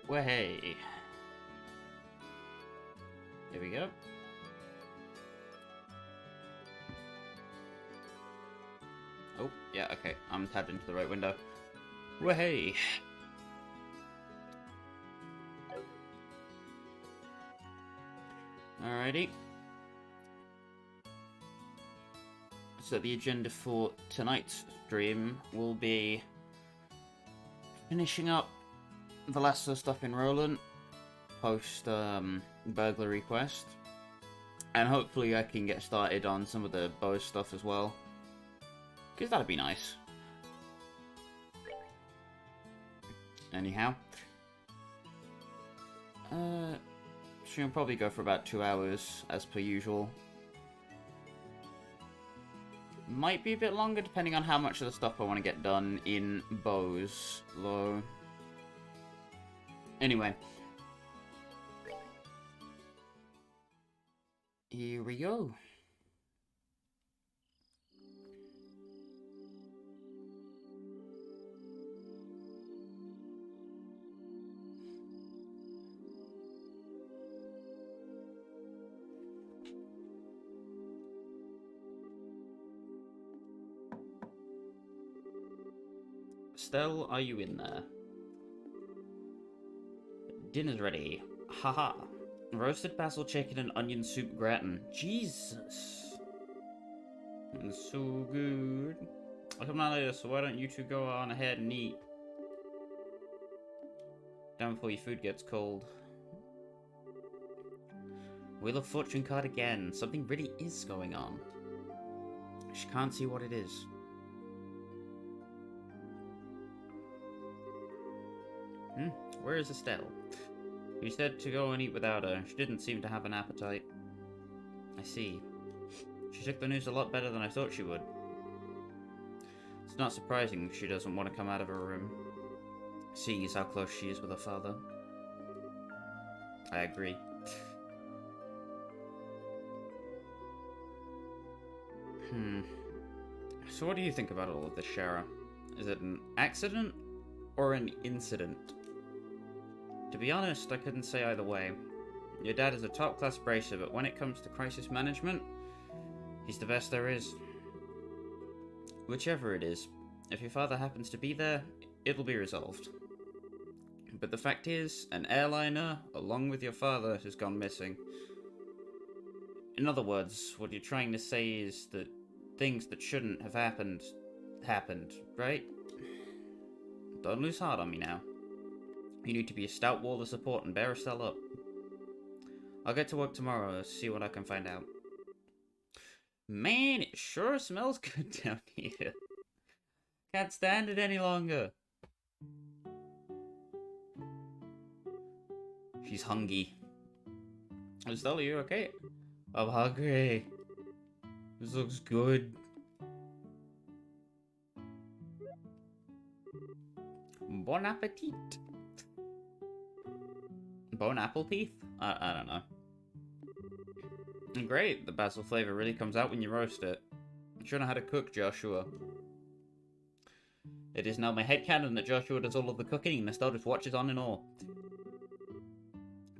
Well, hey. Here we go. Oh, yeah, okay. I'm tabbed into the right window. Well, hey. Alrighty. So the agenda for tonight's stream will be finishing up the last of the stuff in Rolent, post burglary quest, and hopefully I can get started on some of the Bose stuff as well, because that'd be nice. Anyhow, she'll probably go for about 2 hours as per usual. Might be a bit longer depending on how much of the stuff I want to get done in Bose, though. Anyway. Here we go. Estelle, are you in there? Dinner's ready. Haha. Roasted basil chicken and onion soup gratin. Jesus. It's so good. I'll come down later, so why don't you two go on ahead and eat? Down before your food gets cold. Wheel of Fortune card again. Something really is going on. She can't see what it is. Where is Estelle? You said to go and eat without her. She didn't seem to have an appetite. I see. She took the news a lot better than I thought she would. It's not surprising she doesn't want to come out of her room, seeing as how close she is with her father. I agree. So what do you think about all of this, Shara? Is it an accident or an incident? To be honest, I couldn't say either way. Your dad is a top-class bracer, but when it comes to crisis management, he's the best there is. Whichever it is, if your father happens to be there, it'll be resolved. But the fact is, an airliner, along with your father, has gone missing. In other words, what you're trying to say is that things that shouldn't have happened, right? Don't lose heart on me now. You need to be a stout wall of support and bear Estelle up. I'll get to work tomorrow to see what I can find out. Man, it sure smells good down here. Can't stand it any longer. She's hungry. Estelle, are you okay? I'm hungry. This looks good. Bon appetit. Bon apple teeth? I don't know. Great, the basil flavor really comes out when you roast it. You should know how to cook, Joshua. It is now my headcanon that Joshua does all of the cooking and Estelle just watches on in awe.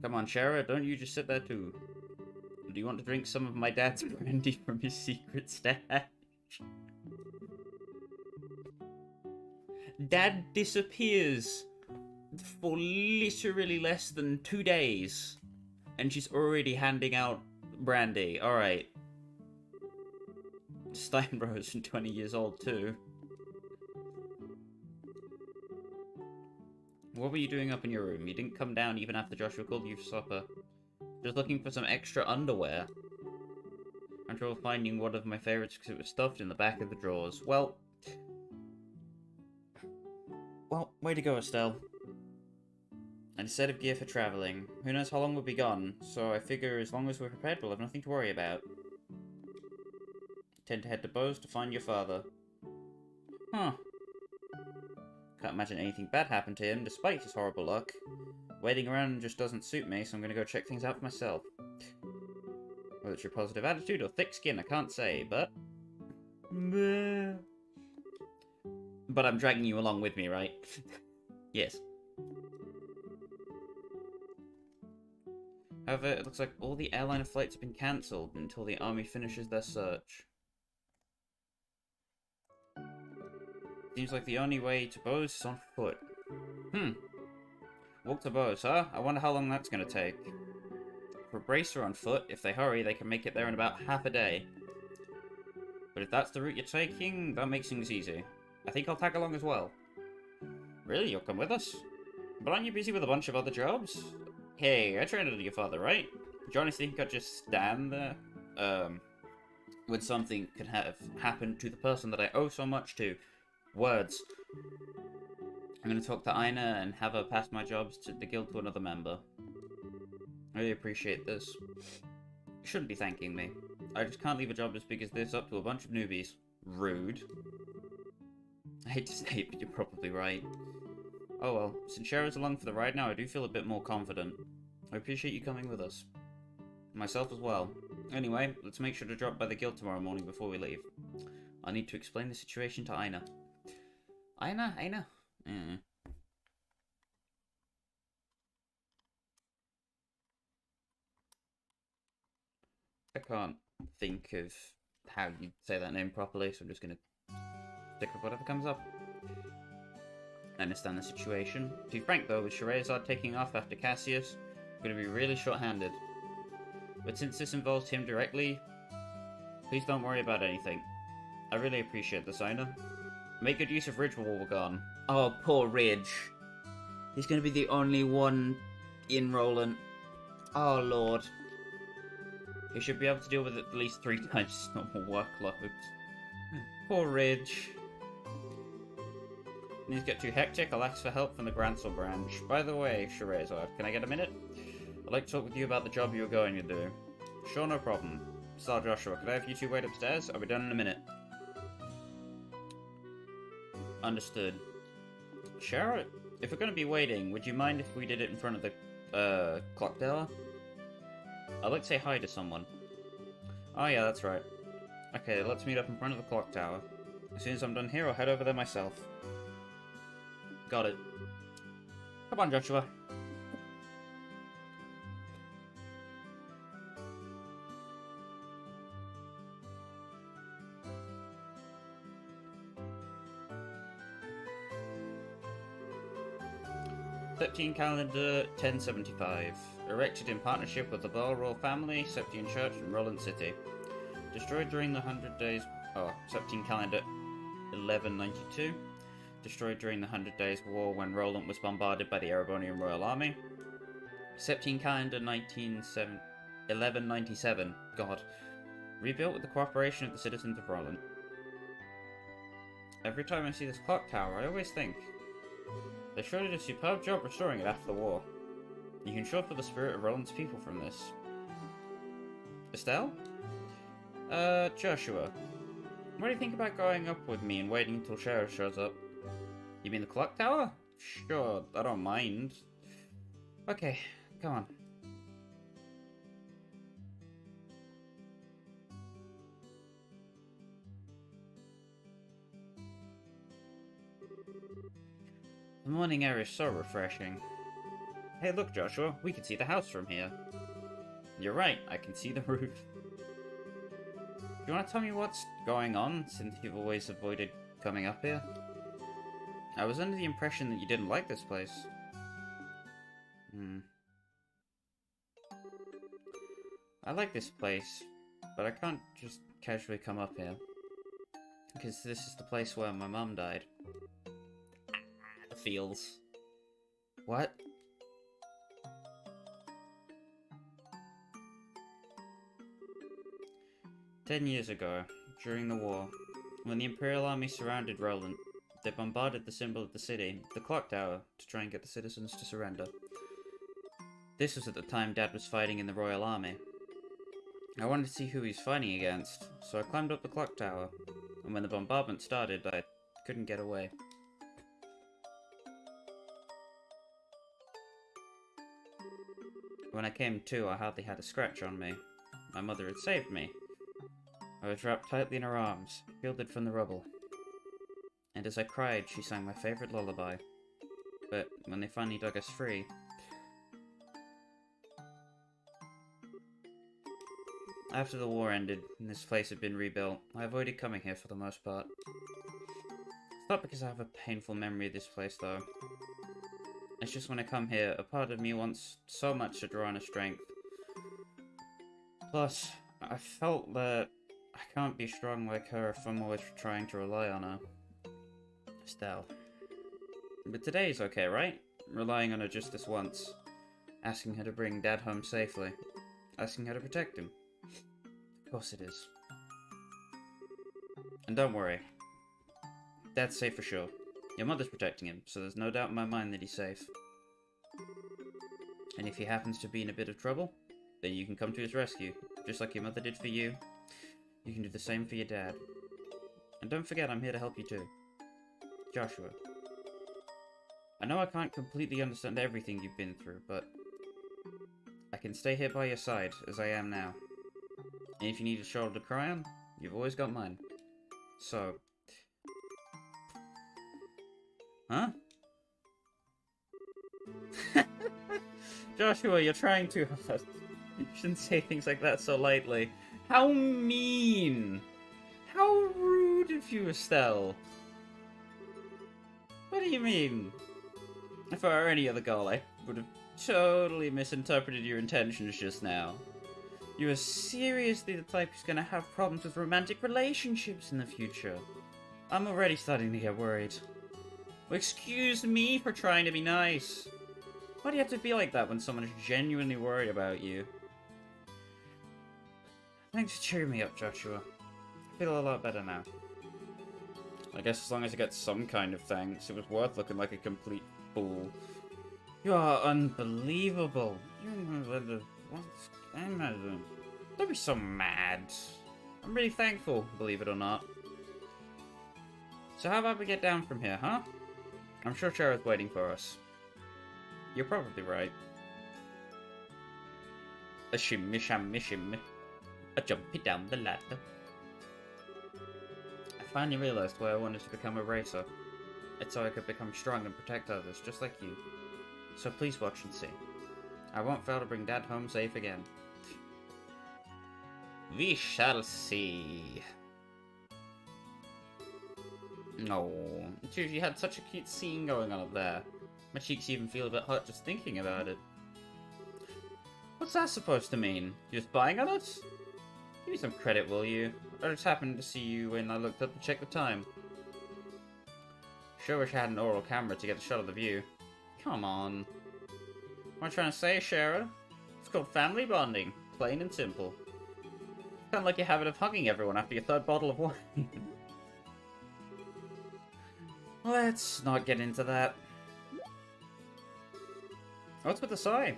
Come on, Shara, don't you just sit there too. Do you want to drink some of my dad's brandy from his secret stash? Dad disappears for literally less than 2 days, and she's already handing out brandy. Alright. Steinbro's 20 years old too. What were you doing up in your room? You didn't come down even after Joshua called you for supper. Just looking for some extra underwear. I'm trouble finding one of my favorites because it was stuffed in the back of the drawers. Well, way to go, Estelle. And a set of gear for traveling. Who knows how long we'll be gone, so I figure as long as we're prepared, we'll have nothing to worry about. Tend to head to Bose to find your father. Huh. Can't imagine anything bad happened to him, despite his horrible luck. Waiting around just doesn't suit me, so I'm gonna go check things out for myself. Whether it's your positive attitude or thick skin, I can't say, but... But I'm dragging you along with me, right? Yes. However, it looks like all the airliner flights have been cancelled until the army finishes their search. Seems like the only way to Bose is on foot. Walk to Bose, huh? I wonder how long that's gonna take. For Bracer on foot, if they hurry, they can make it there in about half a day. But if that's the route you're taking, that makes things easy. I think I'll tag along as well. Really? You'll come with us? But aren't you busy with a bunch of other jobs? Hey, I trained under your father, right? Do you honestly think I'd just stand there? When something could have happened to the person that I owe so much to? Words. I'm gonna talk to Ina and have her pass my jobs to the guild to another member. I really appreciate this. You shouldn't be thanking me. I just can't leave a job as big as this up to a bunch of newbies. Rude. I hate to say it, but you're probably right. Oh well, since Shara's along for the ride now, I do feel a bit more confident. I appreciate you coming with us. Myself as well. Anyway, let's make sure to drop by the guild tomorrow morning before we leave. I need to explain the situation to Ina. Ina? I can't think of how you say that name properly, so I'm just gonna stick with whatever comes up. I understand the situation. To be frank though, with Scheherazade taking off after Cassius, I'm gonna be really short-handed. But since this involves him directly, please don't worry about anything. I really appreciate this, Ina. Make good use of Ridge while we're gone. Oh, poor Ridge. He's gonna be the only one in Rolent. Oh, Lord. He should be able to deal with it at least 3 times his normal workload. Poor Ridge. Things get too hectic, I'll ask for help from the Grancel branch. By the way, Scheherazade, can I get a minute? I'd like to talk with you about the job you were going to do. Sure, no problem. Sir Joshua, could I have you two wait upstairs? I'll be done in a minute. Understood. Shara, if we're going to be waiting, would you mind if we did it in front of the clock tower? I'd like to say hi to someone. Oh yeah, that's right. Okay, let's meet up in front of the clock tower. As soon as I'm done here, I'll head over there myself. Got it. Come on, Joshua. Septine calendar 1075. Erected in partnership with the Bell Royal family, Septine Church in Rolent City. Destroyed during the 100 days... Oh, Septine calendar 1192. Destroyed during the 100 Days War when Rolent was bombarded by the Erebonian Royal Army. Septine calendar 1197. God. Rebuilt with the cooperation of the citizens of Rolent. Every time I see this clock tower, I always think, they sure did a superb job restoring it after the war. You can show for the spirit of Rolent's people from this. Estelle? Joshua. What do you think about going up with me and waiting until Sheriff shows up? You mean the clock tower? Sure, I don't mind. Okay, come on. The morning air is so refreshing. Hey look, Joshua, we can see the house from here. You're right, I can see the roof. Do you want to tell me what's going on, since you've always avoided coming up here? I was under the impression that you didn't like this place. I like this place, but I can't just casually come up here. Because this is the place where my mum died. The feels. What? "10 years ago, during the war, when the Imperial Army surrounded Rolent, they bombarded the symbol of the city, the clock tower, to try and get the citizens to surrender. This was at the time Dad was fighting in the Royal Army. I wanted to see who he was fighting against, so I climbed up the clock tower, and when the bombardment started, I couldn't get away. When I came to, I hardly had a scratch on me. My mother had saved me. I was wrapped tightly in her arms, shielded from the rubble. And as I cried, she sang my favourite lullaby. But when they finally dug us free... After the war ended and this place had been rebuilt, I avoided coming here for the most part. It's not because I have a painful memory of this place, though. It's just when I come here, a part of me wants so much to draw on a strength. Plus, I felt that I can't be strong like her if I'm always trying to rely on her. Estelle. But today's okay, right? Relying on her just this once. Asking her to bring Dad home safely. Asking her to protect him. Of course it is. And don't worry. Dad's safe for sure. Your mother's protecting him, so there's no doubt in my mind that he's safe. And if he happens to be in a bit of trouble, then you can come to his rescue. Just like your mother did for you, you can do the same for your dad. And don't forget, I'm here to help you too. Joshua. I know I can't completely understand everything you've been through, but I can stay here by your side, as I am now. And if you need a shoulder to cry on, you've always got mine. So... Huh? Joshua, you're trying too hard. You shouldn't say things like that so lightly. How mean! How rude of you, Estelle! What do you mean? If I were any other girl, I would have totally misinterpreted your intentions just now. You are seriously the type who's gonna have problems with romantic relationships in the future. I'm already starting to get worried. Well, excuse me for trying to be nice. Why do you have to be like that when someone is genuinely worried about you? Thanks for cheering me up, Joshua. I feel a lot better now. I guess as long as I get some kind of thanks, it was worth looking like a complete fool. You are unbelievable. Don't be so mad. I'm really thankful, believe it or not. So how about we get down from here, huh? I'm sure Shara's waiting for us. You're probably right. A shimmy shammy shimmy. A jumpy down the ladder. I finally realized why I wanted to become a racer. It's so I could become strong and protect others, just like you. So please watch and see. I won't fail to bring Dad home safe again. We shall see. Oh, you had such a cute scene going on up there. My cheeks even feel a bit hot just thinking about it. What's that supposed to mean? You just spying on us? Give me some credit, will you? I just happened to see you when I looked up to check the time. Sure wish I had an oral camera to get a shot of the view. Come on. What am I trying to say, Shara? It's called family bonding. Plain and simple. Kind of like your habit of hugging everyone after your third bottle of wine. Let's not get into that. What's with the sigh?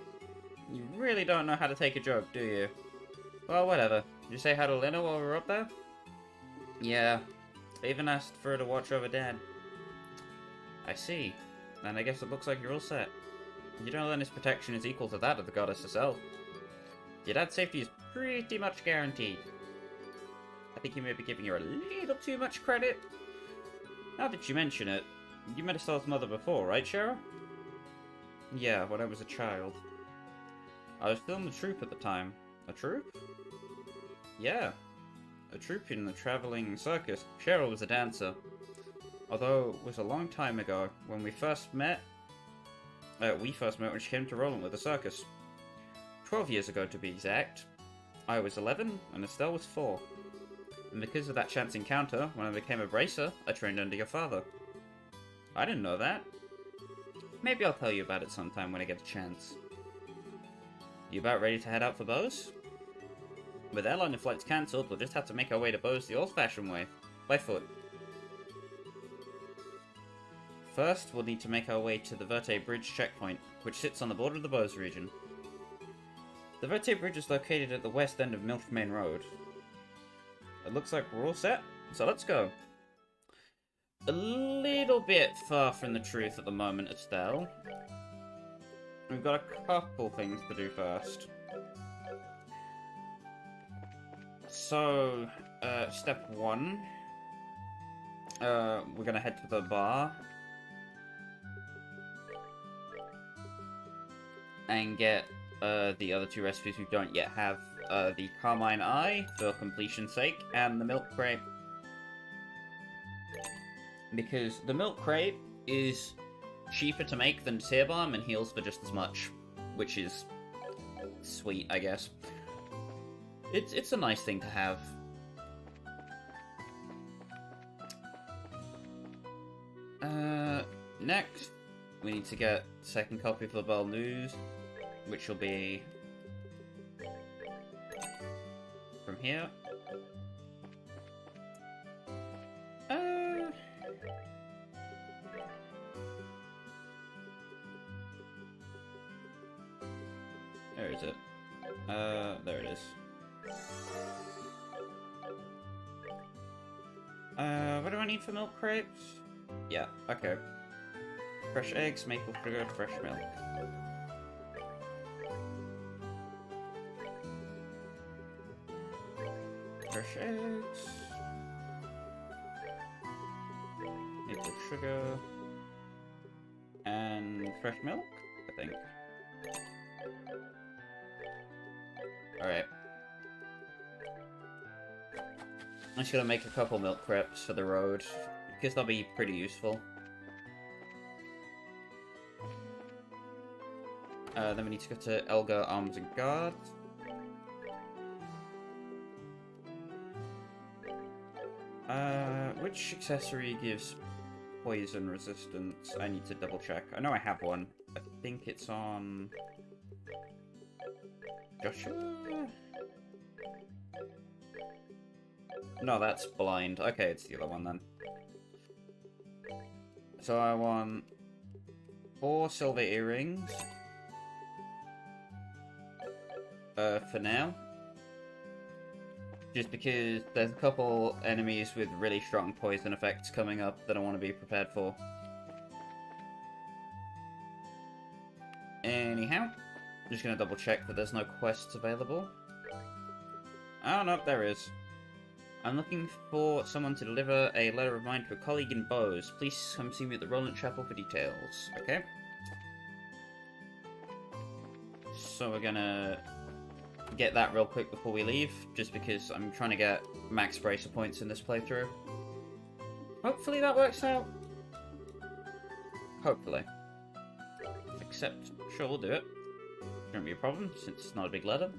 You really don't know how to take a joke, do you? Well, whatever. Did you say hi to Lena while we were up there? Yeah. I even asked for her to watch over Dad. I see. And I guess it looks like you're all set. You know Lena's protection is equal to that of the goddess herself. Your dad's safety is pretty much guaranteed. I think you may be giving her a little too much credit. Now that you mention it, you met Estelle's mother before, right, Shara? Yeah, when I was a child. I was still in the troupe at the time. A troupe? Yeah. A troupe in the traveling circus. Cheryl was a dancer. Although it was a long time ago when we first met when she came to Rolent with the circus. 12 years ago to be exact. I was 11 and Estelle was 4. And because of that chance encounter, when I became a bracer, I trained under your father. I didn't know that. Maybe I'll tell you about it sometime when I get a chance. You about ready to head out for Bose? With airliner flights cancelled, we'll just have to make our way to Bose the old-fashioned way, by foot. First, we'll need to make our way to the Verte Bridge checkpoint, which sits on the border of the Bose region. The Verte Bridge is located at the west end of Milf Main Road. It looks like we're all set, so let's go. A little bit far from the truth at the moment, Estelle. We've got a couple things to do first. So, step 1. We're gonna head to the bar. And get the other 2 recipes we don't yet have the Carmine Eye for completion's sake, and the Milk Crate. Because the Milk Crate is cheaper to make than Tear Bomb and heals for just as much, which is sweet, I guess. It's a nice thing to have. Next, we need to get the second copy of the Bell News, which will be from here. Where is it? There it is. What do I need for milk crates? Yeah, okay. Fresh eggs, maple sugar, fresh milk. Fresh eggs. Maple sugar. And fresh milk, I think. Alright. I'm just gonna make a couple milk crepes for the road, because they'll be pretty useful. Then we need to go to Elgar Arms and Guard. Which accessory gives poison resistance? I need to double check. I know I have one. I think it's on Joshua? No, that's blind. Okay, it's the other one then. So I want 4 silver earrings. For now. Just because there's a couple enemies with really strong poison effects coming up that I want to be prepared for. Anyhow, I'm just going to double check that there's no quests available. Oh no, there is. I'm looking for someone to deliver a letter of mine to a colleague in Bose. Please come see me at the Rolent Chapel for details. Okay. So we're gonna get that real quick before we leave, just because I'm trying to get max bracer points in this playthrough. Hopefully that works out. Hopefully. Except, sure, we'll do it. Shouldn't be a problem, since it's not a big letter.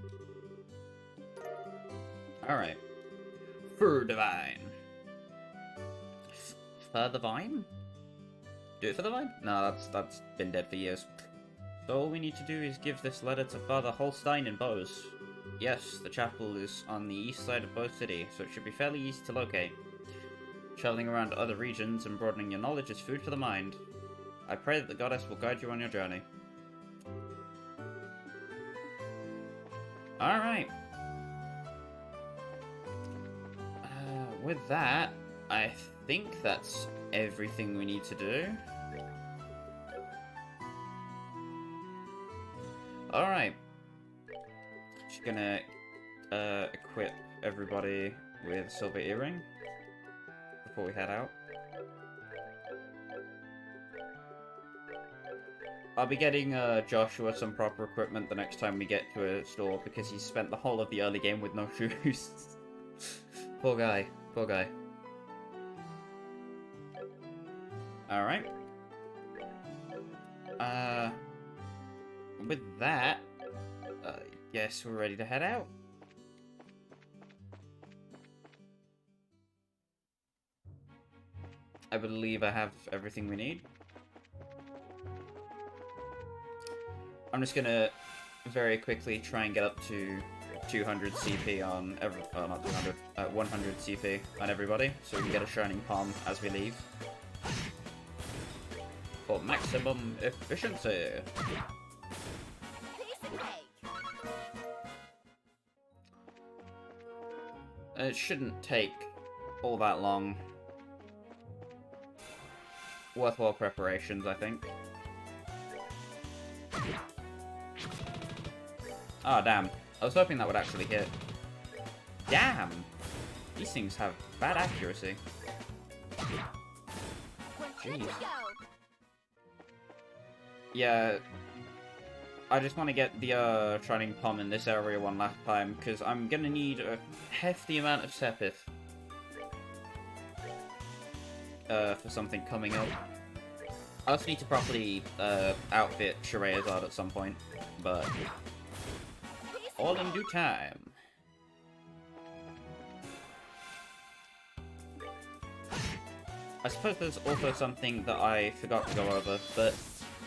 Alright. For Divine. For the Vine? Do it for the Vine? No, that's been dead for years. So all we need to do is give this letter to Father Holstein in Bose. Yes, the chapel is on the east side of Bose City, so it should be fairly easy to locate. Traveling around other regions and broadening your knowledge is food for the mind. I pray that the goddess will guide you on your journey. Alright. With that, I think that's everything we need to do. Alright. Just gonna equip everybody with a silver earring before we head out. I'll be getting Joshua some proper equipment the next time we get to a store, because he's spent the whole of the early game with no shoes. Poor guy. Poor guy. Alright. With that, guess we're ready to head out. I believe I have everything we need. I'm just gonna very quickly try and get up to 200 CP on not 200, 100 CP on everybody, so we can get a Shining Palm as we leave. For maximum efficiency. It shouldn't take all that long. Worthwhile preparations, I think. Oh, damn. I was hoping that would actually hit. Damn! These things have bad accuracy. Jeez. Yeah. I just want to get the Shining Palm in this area one last time, because I'm going to need a hefty amount of Sepith for something coming up. I also need to properly outfit Shirayazad at some point, but all in due time. I suppose there's also something that I forgot to go over, but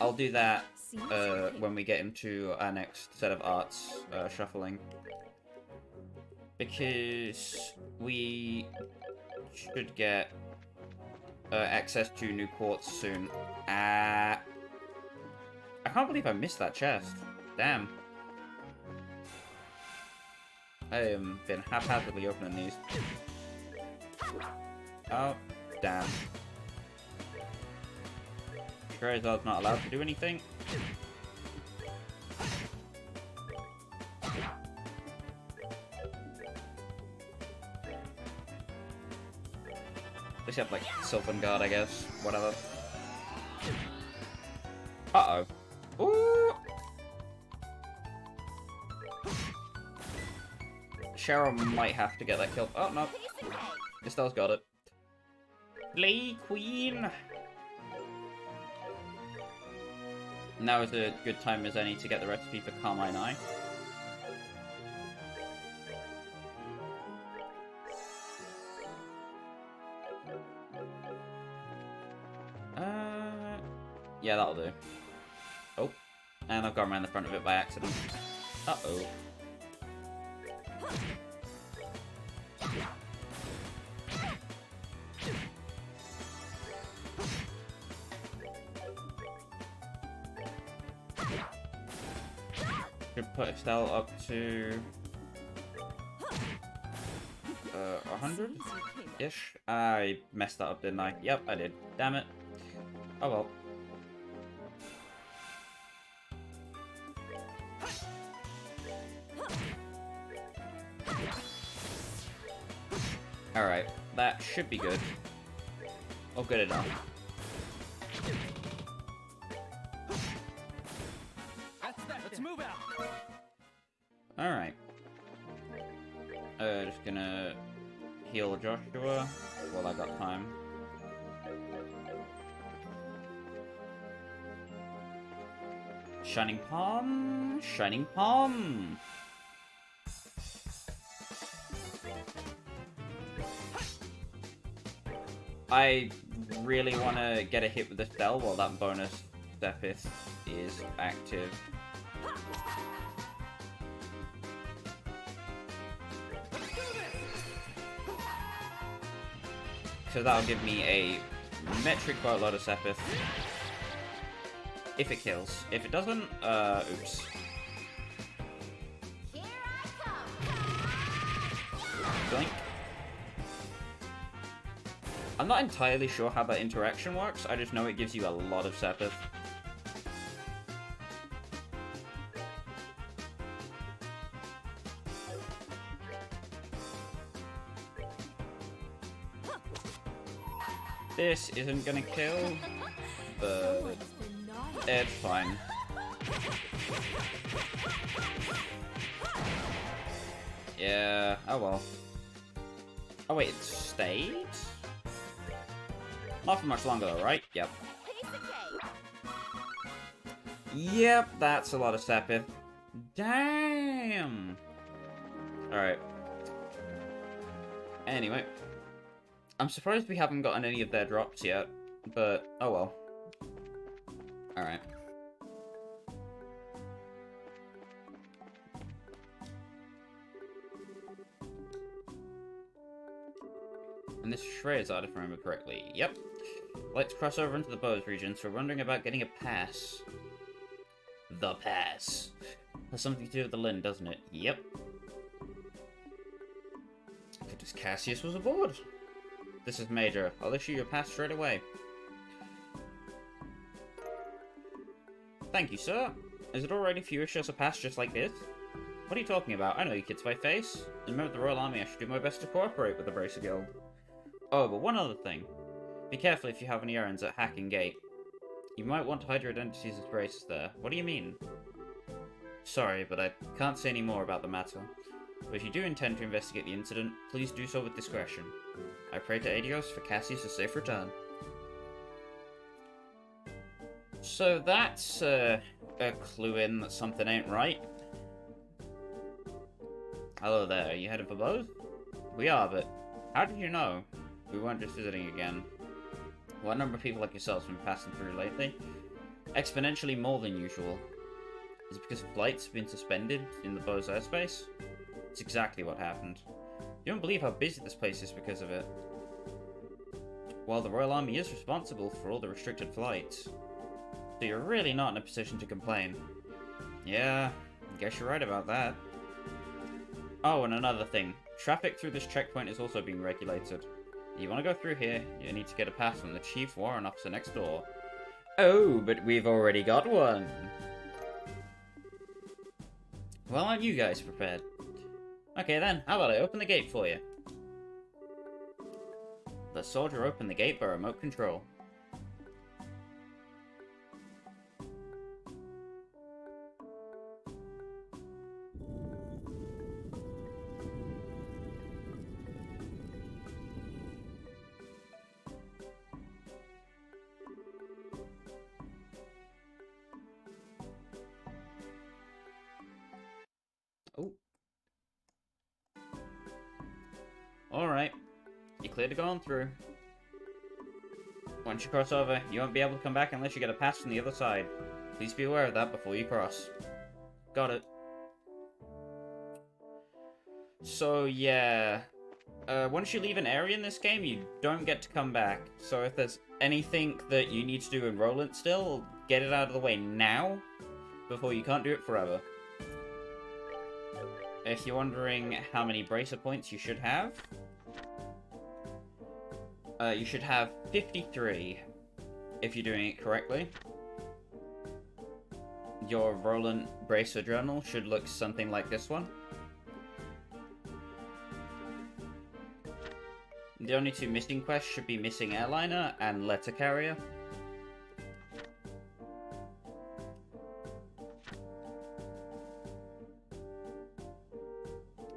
I'll do that when we get into our next set of arts shuffling. Because we should get access to new quartz soon. I can't believe I missed that chest. Damn. I have been haphazardly opening these. Oh, damn. Shirayazad's not allowed to do anything. They should have, like, Sylvan Guard, I guess. Whatever. Uh-oh. Ooh! Cheryl might have to get that killed. Oh, no. Estelle's got it. Play Queen! Now is a good time as any to get the recipe for Carmine Eye. Yeah, that'll do. Oh, and I've gone around the front of it by accident. Uh-oh. Should put Estelle up to 100-ish. I messed that up, didn't I? Yep, I did. Damn it. Oh well. Alright, that should be good. Oh, good enough. Let's move out. Alright. Just gonna heal Joshua while I got time. Shining Palm! Shining Palm! I really want to get a hit with Estelle while that bonus Sepith is active. So that'll give me a metric boatload of Sepith. If it kills. If it doesn't, oops. Blink. I'm not entirely sure how that interaction works, I just know it gives you a lot of Sepith. This isn't gonna kill, but it's fine. Yeah, oh well. Oh wait, it stayed? Not for much longer though, right? Yep. Yep, that's a lot of Sepith. Damn! Alright. Anyway. I'm surprised we haven't gotten any of their drops yet, but oh well. Alright. And this is Shirayazad, if I remember correctly. Yep. Let's cross over into the Bose region, so we're wondering about getting a pass. The pass. Has something to do with the Lin, doesn't it? Yep. Good as Cassius was aboard. This is Major. I'll issue you a pass straight away. Thank you, sir. Is it alright if you issue us a pass just like this? What are you talking about? I know you kids by face. As a member of the Royal Army, I should do my best to cooperate with the Bracer Guild. Oh, but one other thing. Be careful if you have any errands at Hacking Gate. You might want to hide your identities as Bracers there. What do you mean? Sorry, but I can't say any more about the matter. But if you do intend to investigate the incident, please do so with discretion. I pray to Adios for Cassie's a safe return. So that's a clue in that something ain't right. Hello there, are you headed for Bose? We are, but how did you know? We weren't just visiting again. What number of people like yourselves have been passing through lately? Exponentially more than usual. Is it because flights have been suspended in the Bose airspace? It's exactly what happened. You don't believe how busy this place is because of it. While the Royal Army is responsible for all the restricted flights, so you're really not in a position to complain. Yeah, I guess you're right about that. Oh, and another thing. Traffic through this checkpoint is also being regulated. If you want to go through here, you need to get a pass from the Chief Warrant Officer next door. Oh, but we've already got one! Well, aren't you guys prepared? Okay then, how about I open the gate for you? The soldier opened the gate by remote control. Oh. Alright. You're clear to go on through. Once you cross over, you won't be able to come back unless you get a pass from the other side. Please be aware of that before you cross. Got it. So, yeah. Once you leave an area in this game, you don't get to come back. So if there's anything that you need to do in Rolent still, get it out of the way now, before you can't do it forever. If you're wondering how many bracer points you should have, you should have 53 if you're doing it correctly. Your Rolent bracer journal should look something like this one. The only two missing quests should be Missing Airliner and Letter Carrier.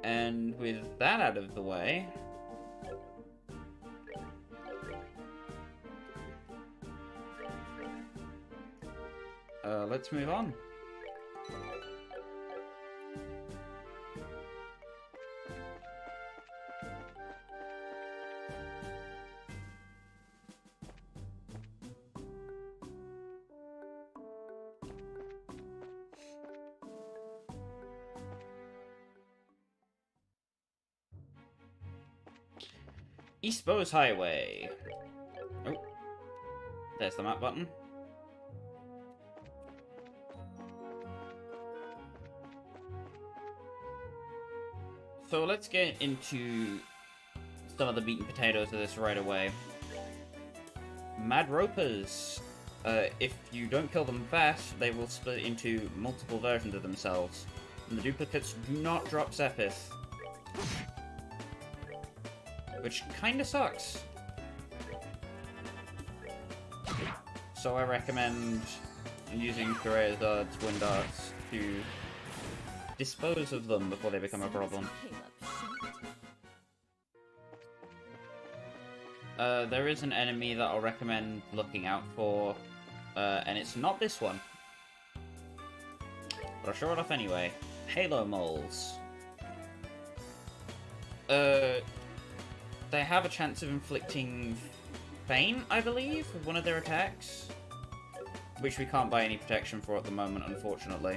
And with that out of the way, let's move on. East Bose Highway. Oh, there's the map button. So let's get into some of the meat and potatoes of this right away. Mad Ropers. If you don't kill them fast, they will split into multiple versions of themselves. And the duplicates do not drop Sepith. Which kinda sucks. So I recommend using Kureha's Twin Darts to dispose of them before they become a problem. There is an enemy that I'll recommend looking out for, and it's not this one. But I'll show it off anyway. Halo Moles. They have a chance of inflicting Pain, I believe, with one of their attacks. Which we can't buy any protection for at the moment, unfortunately.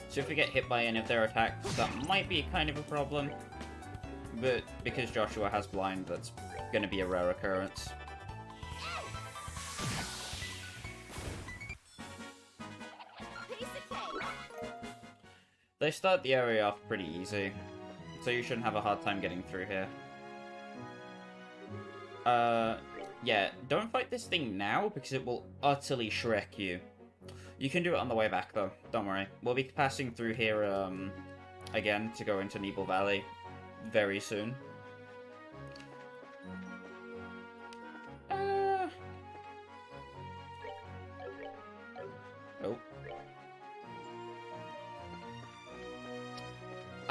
So if we get hit by any of their attacks, that might be kind of a problem. But because Joshua has blind, that's going to be a rare occurrence. They start the area off pretty easy, so you shouldn't have a hard time getting through here. Yeah, don't fight this thing now, because it will utterly Shrek you. You can do it on the way back, though. Don't worry. We'll be passing through here, again, to go into Nebel Valley very soon. Oh.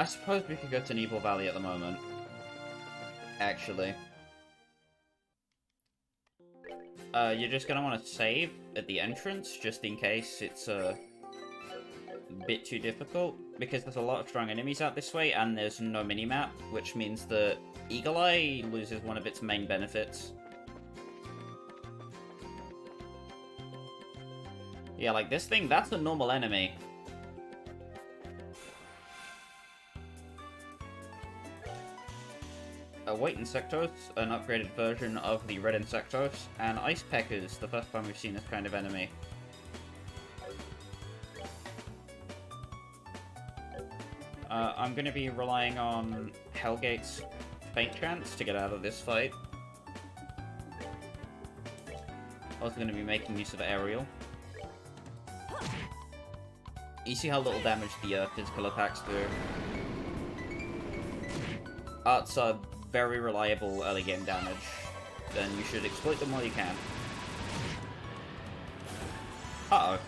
I suppose we could go to Nebel Valley at the moment. Actually. You're just gonna want to save at the entrance, just in case it's a bit too difficult, because there's a lot of strong enemies out this way, and there's no minimap, which means that Eagle Eye loses one of its main benefits. Yeah, like this thing, that's a normal enemy. White Insectos, an upgraded version of the Red Insectos, and Ice Peckers, the first time we've seen this kind of enemy. I'm going to be relying on Hellgate's Faint Chance to get out of this fight. Also going to be making use of Aerial. You see how little damage the physical attacks do. Arts are very reliable early game damage, then you should exploit them while you can. Uh-oh.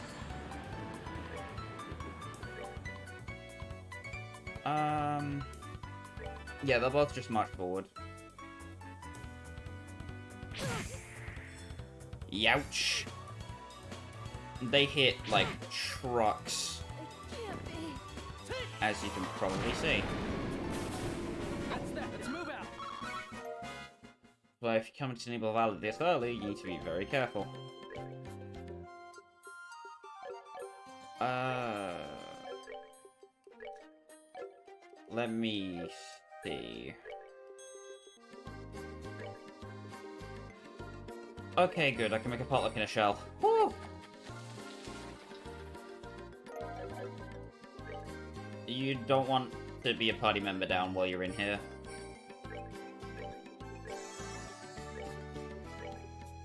Yeah, they'll both just march forward. Youch! They hit, like, trucks. As you can probably see. Let's move out. But if you come into Nebel Valley this early, you need to be very careful. Let me see. Okay, good. I can make a potluck in a shell. Woo! You don't want to be a party member down while you're in here.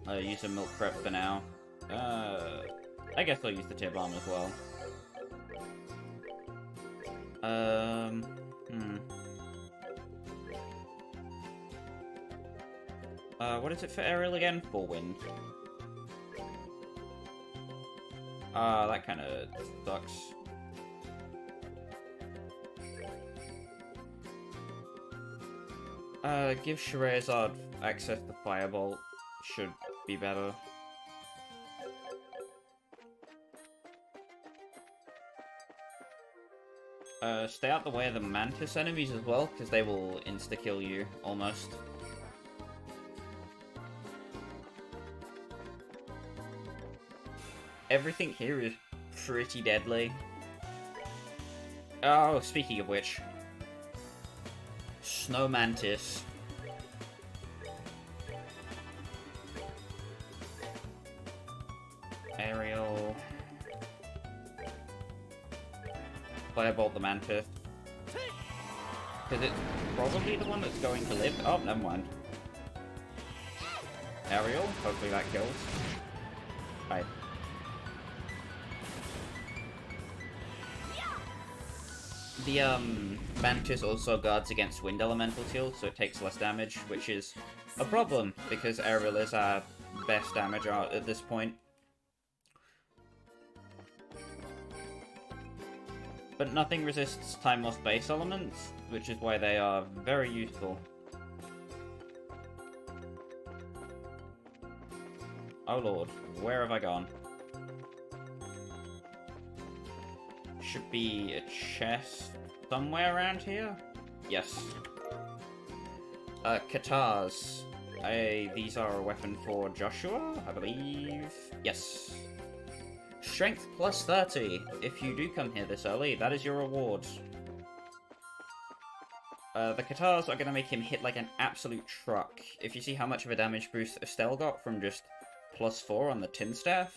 I'll use a milk prep for now. I guess I'll use the tear bomb as well. What is it for aerial again? Full wind. That kind of sucks. Give Scheherazade access to Firebolt. Should be better. Stay out the way of the Mantis enemies as well, because they will insta-kill you, almost. Everything here is pretty deadly. Oh, speaking of which. Snow Mantis. Aerial. Firebolt the Mantis. Because it's probably the one that's going to live. Oh, never mind. Aerial. Hopefully that kills. Right. The, Mantis also guards against Wind Elemental Shield, so it takes less damage, which is a problem, because Aerial is our best damage art at this point. But nothing resists Time or Space elements, which is why they are very useful. Oh lord, where have I gone? Should be a chest somewhere around here? Yes. Katars. These are a weapon for Joshua, I believe. Yes. Strength plus 30. If you do come here this early, that is your reward. The Katars are going to make him hit like an absolute truck. If you see how much of a damage boost Estelle got from just plus 4 on the Tin Staff.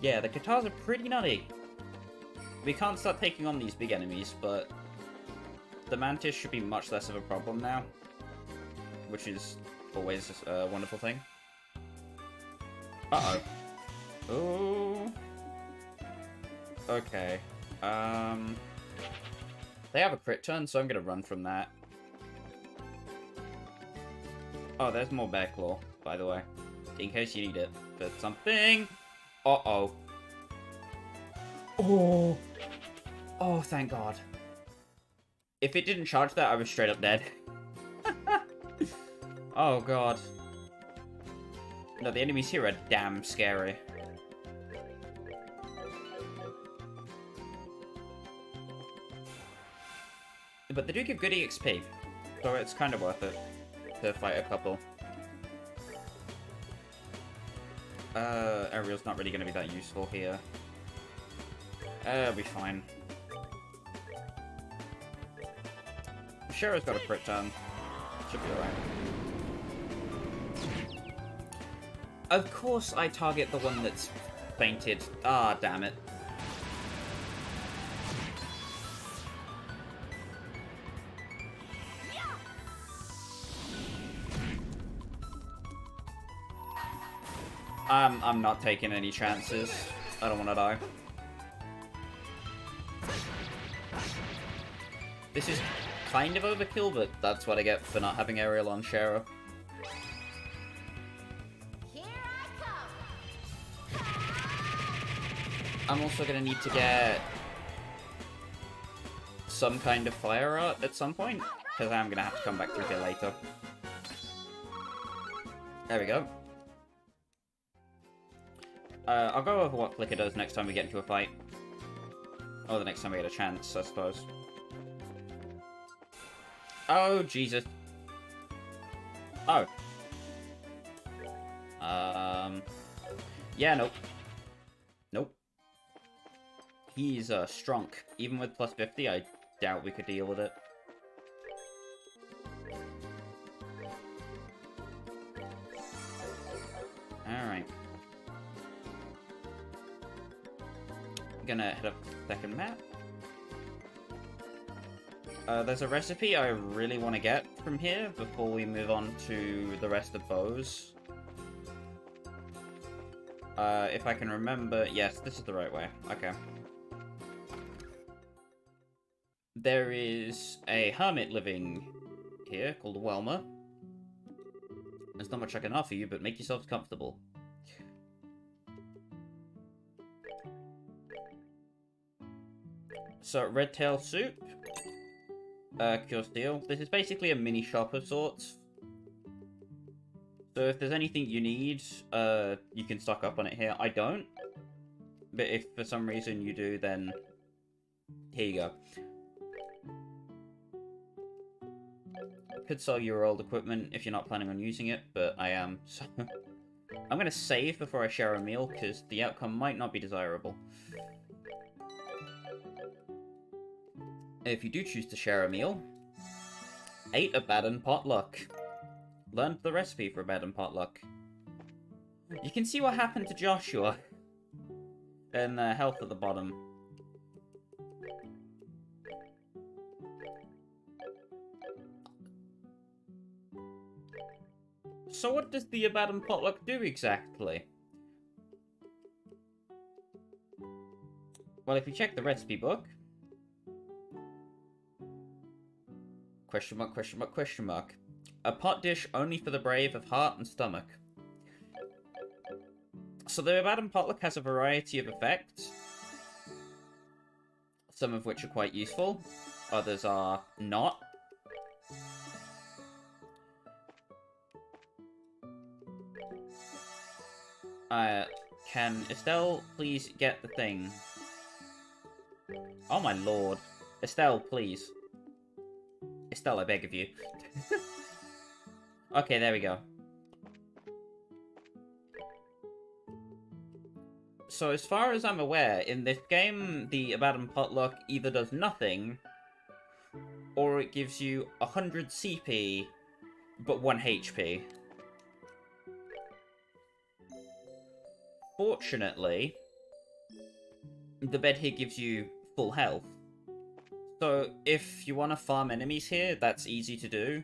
Yeah, the Katars are pretty nutty. We can't start taking on these big enemies, but the Mantis should be much less of a problem now, which is always a wonderful thing. Uh-oh. Oh. Okay. They have a crit turn, so I'm gonna run from that. Oh, there's more Bear Claw, by the way. In case you need it for something. Uh-oh. Oh. Oh, thank God. If it didn't charge that, I was straight up dead. Oh god. No, the enemies here are damn scary. But they do give good EXP, so it's kind of worth it to fight a couple. Aerial's not really going to be that useful here. It'll be fine. Shara's got a crit turn. Should be alright. Of course I target the one that's fainted. Ah, damn it. I'm not taking any chances. I don't want to die. This is kind of overkill, but that's what I get for not having aerial on Shara. Here I come. I'm also going to need to get some kind of fire art at some point, because I'm going to have to come back through here later. There we go. I'll go over what Flicker does next time we get into a fight. Or the next time we get a chance, I suppose. Oh, Jesus. Oh. Yeah, nope. Nope. He's, strong. Even with plus 50, I doubt we could deal with it. Alright. Gonna hit up the second map. There's a recipe I really want to get from here before we move on to the rest of Bose. If I can remember... Yes, this is the right way. Okay. There is a hermit living here called Welmer. There's not much I can offer you, but make yourselves comfortable. So, red tail soup. Cure steel. This is basically a mini shop of sorts. So if there's anything you need, you can stock up on it here. I don't. But if for some reason you do, then here you go. Could sell your old equipment if you're not planning on using it, but I am. So I'm going to save before I share a meal, because the outcome might not be desirable. If you do choose to share a meal, 8 Abaddon potluck. Learned the recipe for Abaddon potluck. You can see what happened to Joshua. And health at the bottom. So what does the Abaddon potluck do exactly? Well, if you check the recipe book... Question mark, question mark, question mark. A pot dish only for the brave of heart and stomach. So the Abaddon potluck has a variety of effects. Some of which are quite useful. Others are not. Can Estelle please get the thing? Oh my lord. Estelle, please. Estelle, I beg of you. Okay, there we go. So as far as I'm aware, in this game, the Abaddon potluck either does nothing, or it gives you 100 CP, but 1 HP. Fortunately, the bed here gives you full health. So, if you want to farm enemies here, that's easy to do.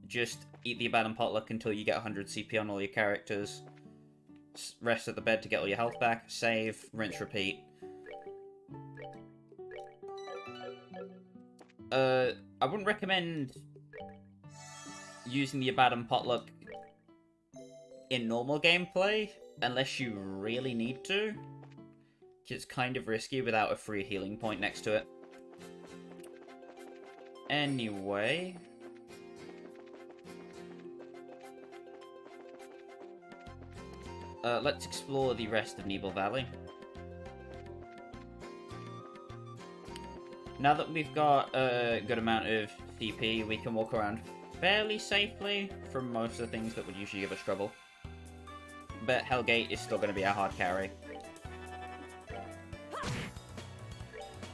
Just eat the Abaddon potluck until you get 100 CP on all your characters. Rest at the bed to get all your health back. Save, rinse, repeat. I wouldn't recommend using the Abaddon potluck in normal gameplay, unless you really need to. It's kind of risky without a free healing point next to it. Anyway... let's explore the rest of Nebel Valley. Now that we've got a good amount of CP, we can walk around fairly safely from most of the things that would usually give us trouble. But Hellgate is still going to be a hard carry.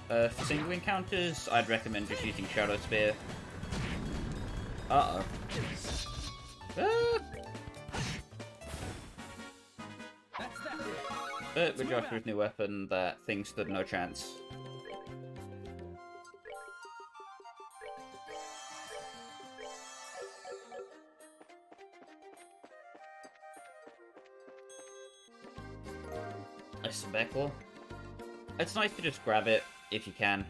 For single encounters, I'd recommend just using Shadow Spear. Uh-oh. Ah! But with Joshua's new weapon, that thing stood no chance. A speckle. It's nice to just grab it if you can.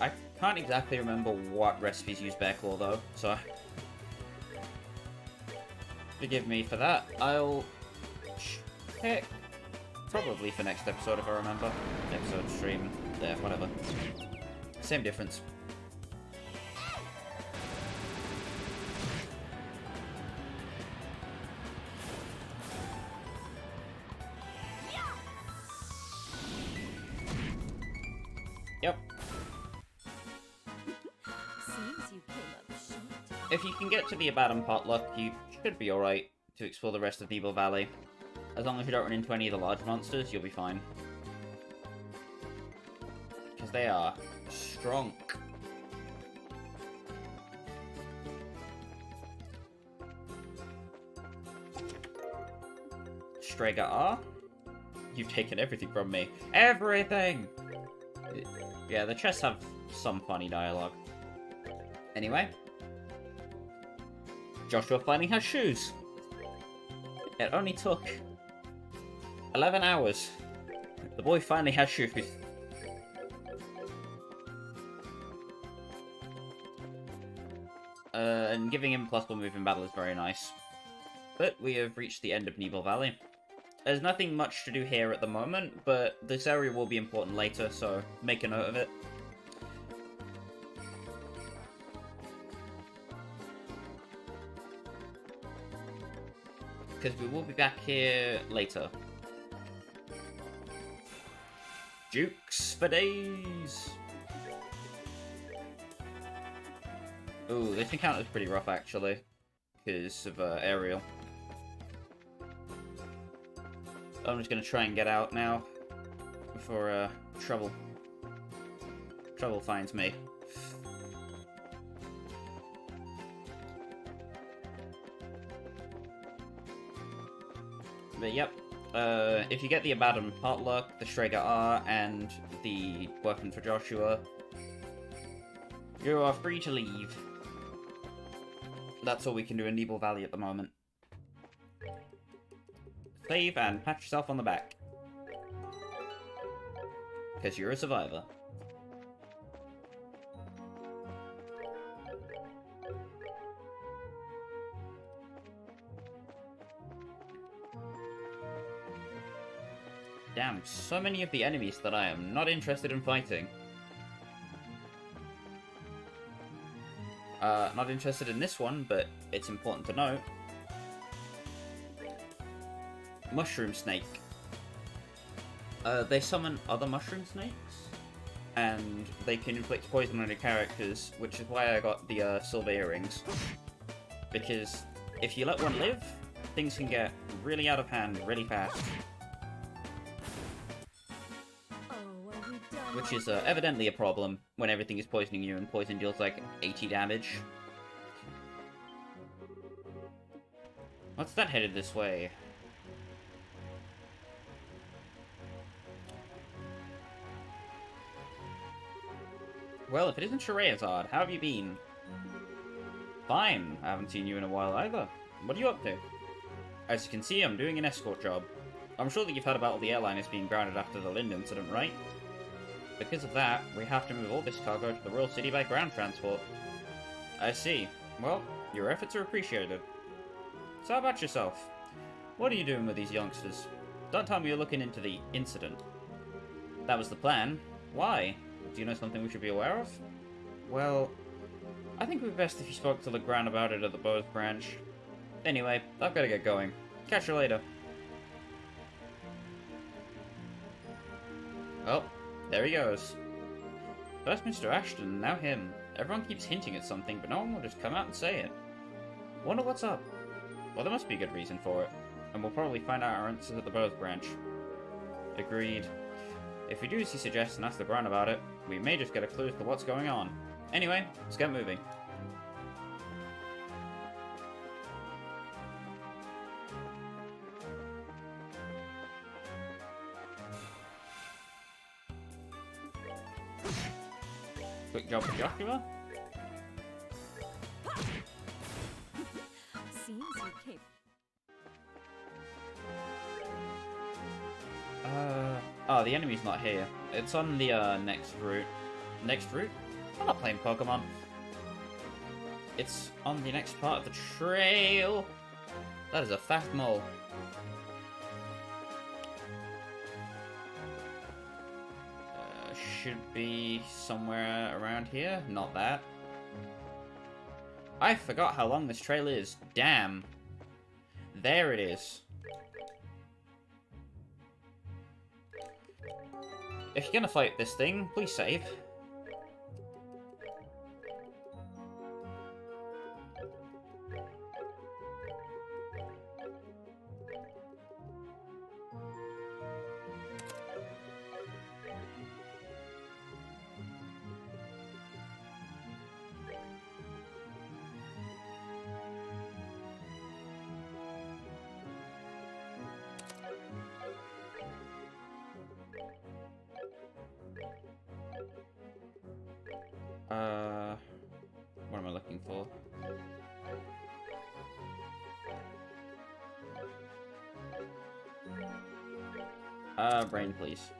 I can't exactly remember what recipes use Beckle though, so forgive me for that. I'll check probably for next episode if I remember. Episode, stream, there, whatever. Same difference. Yep. Seems you came up short. If you can get to the Abaddon Potluck, you should be alright to explore the rest of Nebel Valley. As long as you don't run into any of the large monsters, you'll be fine. Because they are strong. Strega R? You've taken everything from me. Everything! Yeah, the chests have some funny dialogue. Anyway. Joshua finally has shoes. It only took 11 hours. The boy finally has shoes. And giving him +1 move in battle is very nice. But we have reached the end of Nebel Valley. There's nothing much to do here at the moment, but this area will be important later, so make a note of it. Because we will be back here later. Jukes for days! Ooh, this encounter is pretty rough actually, because of Ariel. I'm just gonna try and get out now before trouble finds me. But yep, if you get the Abaddon Potluck, the Strega R, and the weapon for Joshua, you are free to leave. That's all we can do in Nebel Valley at the moment. Save and pat yourself on the back. Because you're a survivor. Damn, so many of the enemies that I am not interested in fighting. Not interested in this one, but it's important to note. Mushroom Snake. They summon other mushroom snakes, and they can inflict poison on your characters, which is why I got the silver earrings. Because if you let one live, things can get really out of hand really fast. Which is evidently a problem when everything is poisoning you, and poison deals like 80 damage. What's that headed this way? Well, if it isn't Shahrazad, how have you been? Fine. I haven't seen you in a while either. What are you up to? As you can see, I'm doing an escort job. I'm sure that you've heard about all the airliners being grounded after the Lind incident, right? Because of that, we have to move all this cargo to the Royal City by ground transport. I see. Well, your efforts are appreciated. So how about yourself? What are you doing with these youngsters? Don't tell me you're looking into the incident. That was the plan. Why? Do you know something we should be aware of? Well, I think it would be best if you spoke to Legrand about it at the Bose branch. Anyway, I've got to get going. Catch you later. Oh, there he goes. First Mr. Ashton, now him. Everyone keeps hinting at something, but no one will just come out and say it. Wonder what's up? Well, there must be a good reason for it. And we'll probably find out our answers at the Bose branch. Agreed. If we do as he suggests and ask Legrand about it, we may just get a clue as to what's going on. Anyway, let's get moving. Quick job for Joshua. Seems you came. Oh, the enemy's not here. It's on the, next route. Next route? I'm not playing Pokemon. It's on the next part of the trail. That is a fat mole. Should be somewhere around here. Not that. I forgot how long this trail is. Damn. There it is. If you're gonna fight this thing, please save. What am I looking for? Brain, please.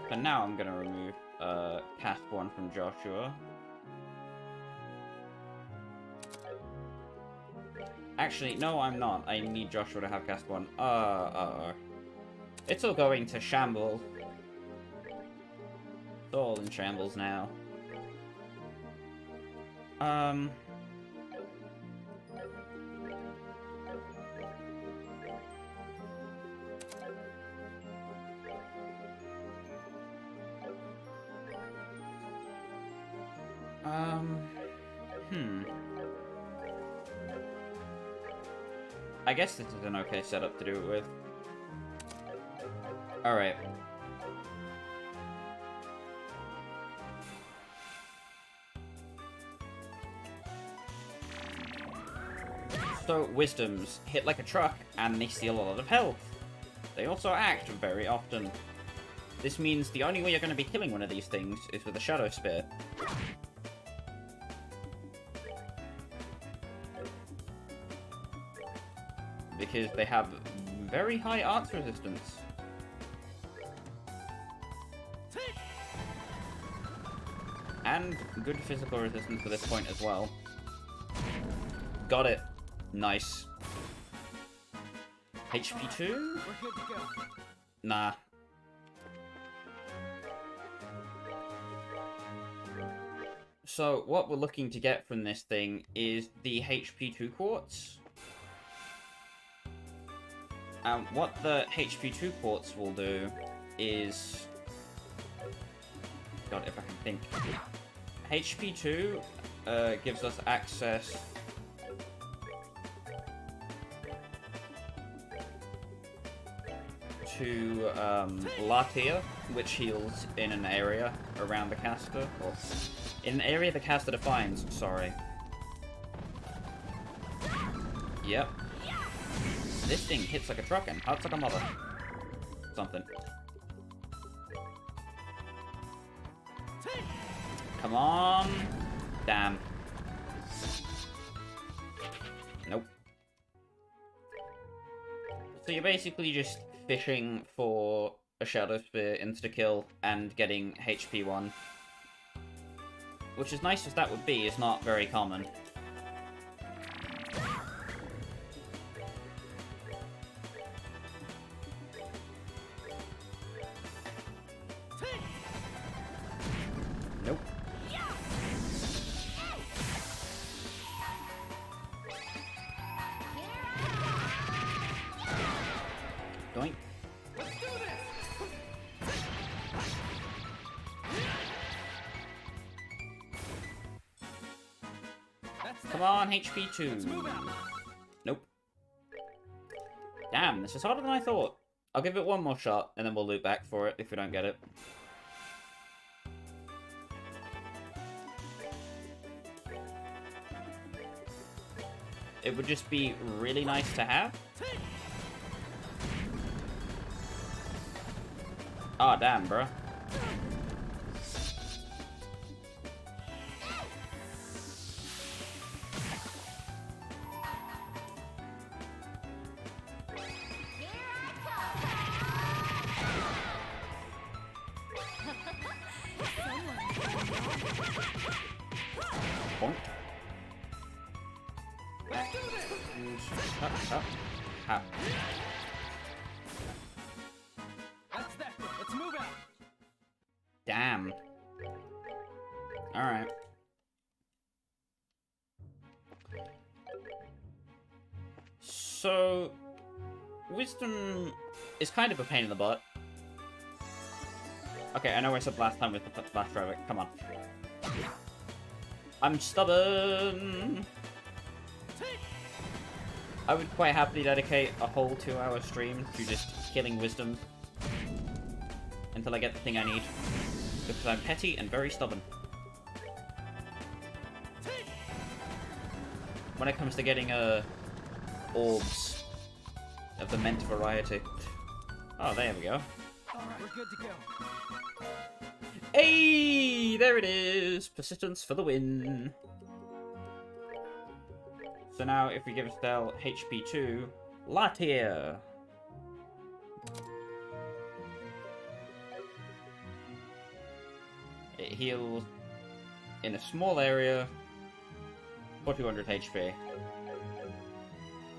But now I'm gonna remove, cast one from Joshua. Actually, no, I'm not. I need Joshua to have cast one. It's all going to shamble. It's all in shambles now. I guess this is an okay setup to do it with. Alright. So, wisdoms hit like a truck, and they steal a lot of health. They also act very often. This means the only way you're going to be killing one of these things is with a Shadow Spear. Because they have very high arts resistance. And good physical resistance at this point as well. Got it. Nice. HP 2? We're good to go. Nah. So, what we're looking to get from this thing is the HP 2 quartz. What the HP 2 quartz will do is... God, if I can think. HP 2 gives us access to Latia, which heals in an area around the caster, or in an area the caster defines, sorry. Yep. This thing hits like a truck and hurts like a mother. Something. Come on! Damn. Nope. So you're basically just fishing for a Shadow Spear insta-kill and getting HP 1. which as nice as that would be, is not very common. Nope. Doink. Come on, HP 2. Nope. Damn, this is harder than I thought. I'll give it one more shot, and then we'll loop back for it if we don't get it. It would just be really nice to have. Ah, damn, bro. Bonk. Up, up. That's that. Let's move out. Damn. Alright. So, wisdom is kind of a pain in the butt. Okay, I know I said last time with the flash driver. Come on. I'm stubborn. I would quite happily dedicate a whole 2-hour stream to just killing wisdom until I get the thing I need, because I'm petty and very stubborn. When it comes to getting orbs of the mint variety. Oh, there we go. All right, we're good to go. Hey, there it is. Persistence for the win. So now, if we give Estelle HP 2, Latier. It heals in a small area for 200 HP,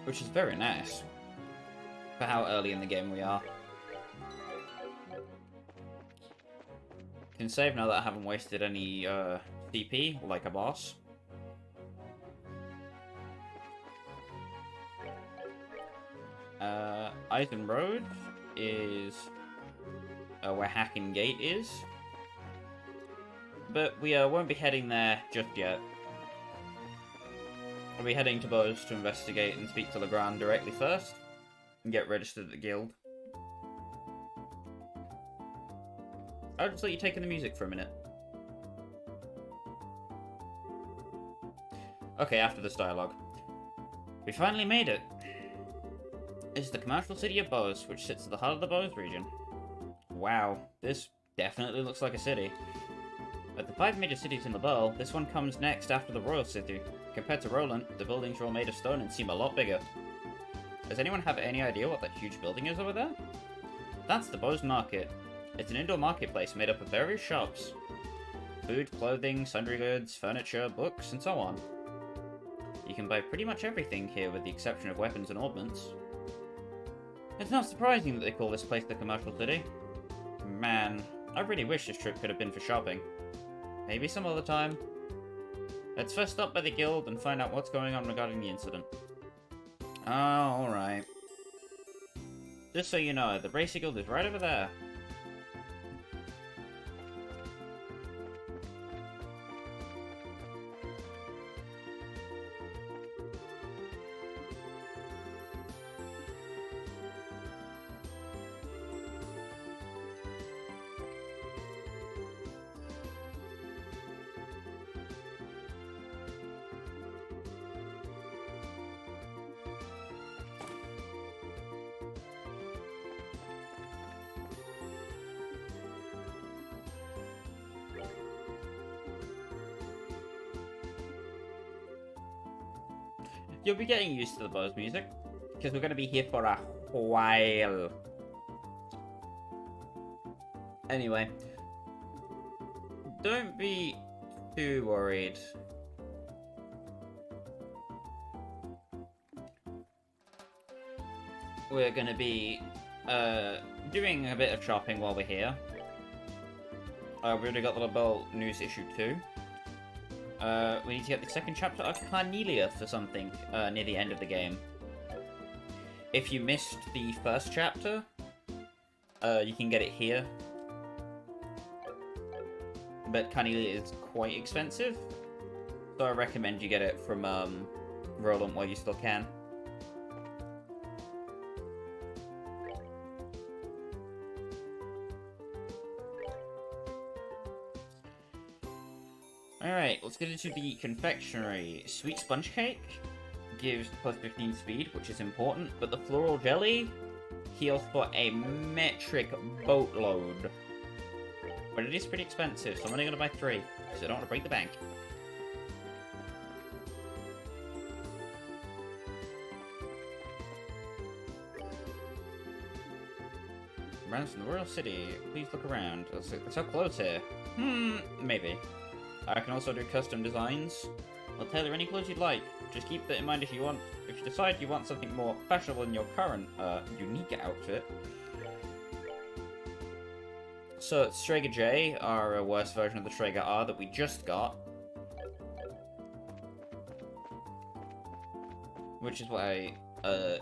which is very nice for how early in the game we are. Can save now that I haven't wasted any CP like a boss. Eisen Road is where Hacking Gate is, but we won't be heading there just yet. We'll be heading to Bose to investigate and speak to Legrand directly first, and get registered at the guild. I'll just let you take in the music for a minute. Okay, after this dialogue. We finally made it. This is the commercial city of Bose, which sits at the heart of the Bose region. Wow, this definitely looks like a city. Of the 5 major cities in the world, this one comes next after the royal city. Compared to Rolent, the buildings are all made of stone and seem a lot bigger. Does anyone have any idea what that huge building is over there? That's the Bose Market. It's an indoor marketplace made up of various shops. Food, clothing, sundry goods, furniture, books, and so on. You can buy pretty much everything here with the exception of weapons and ornaments. It's not surprising that they call this place the commercial city. Man, I really wish this trip could have been for shopping. Maybe some other time. Let's first stop by the guild and find out what's going on regarding the incident. Oh, alright. Just so you know, the Racer Guild is right over there. You'll be getting used to the Bose music, because we're going to be here for a while. Anyway, don't be too worried. We're gonna be doing a bit of shopping while we're here. We already got the LaBelle news issue 2. We need to get the second chapter of Carnelia for something near the end of the game. If you missed the first chapter, you can get it here. But Carnelia is quite expensive, so I recommend you get it from Rolent while you still can. Alright, let's get into the confectionery. Sweet sponge cake gives plus 15 speed, which is important, but the floral jelly heals for a metric boatload. But it is pretty expensive, so I'm only going to buy 3, because I don't want to break the bank. Brands from the Royal City, please look around. It's so close here. Maybe. I can also do custom designs. I'll tailor any clothes you'd like. Just keep that in mind if you decide you want something more fashionable in your current, unique outfit. So, Strega J are a worse version of the Strega R that we just got. Which is why,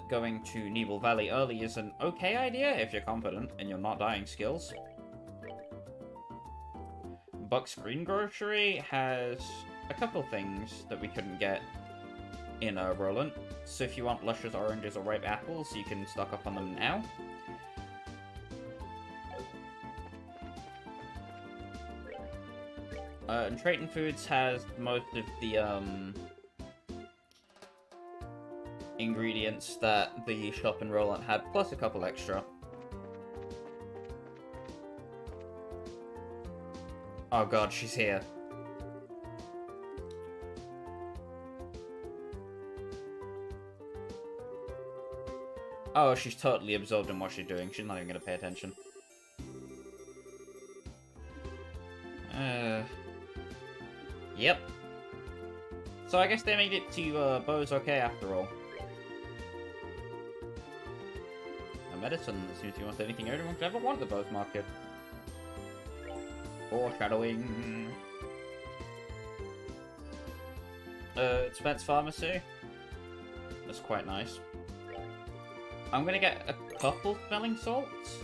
going to Nebel Valley early is an okay idea if you're confident in your not dying skills. Buck's Green Grocery has a couple things that we couldn't get in Rolent. So if you want luscious oranges or ripe apples, you can stock up on them now. And Trayton Foods has most of the ingredients that the shop in Rolent had, plus a couple extra. Oh god, she's here. Oh, she's totally absorbed in what she's doing. She's not even gonna pay attention. Yep. So I guess they made it to Bose okay after all. A medicine that seems to be almost anything everyone could ever want at the Bose Market. Foreshadowing. Spence Pharmacy. That's quite nice. I'm gonna get a couple smelling salts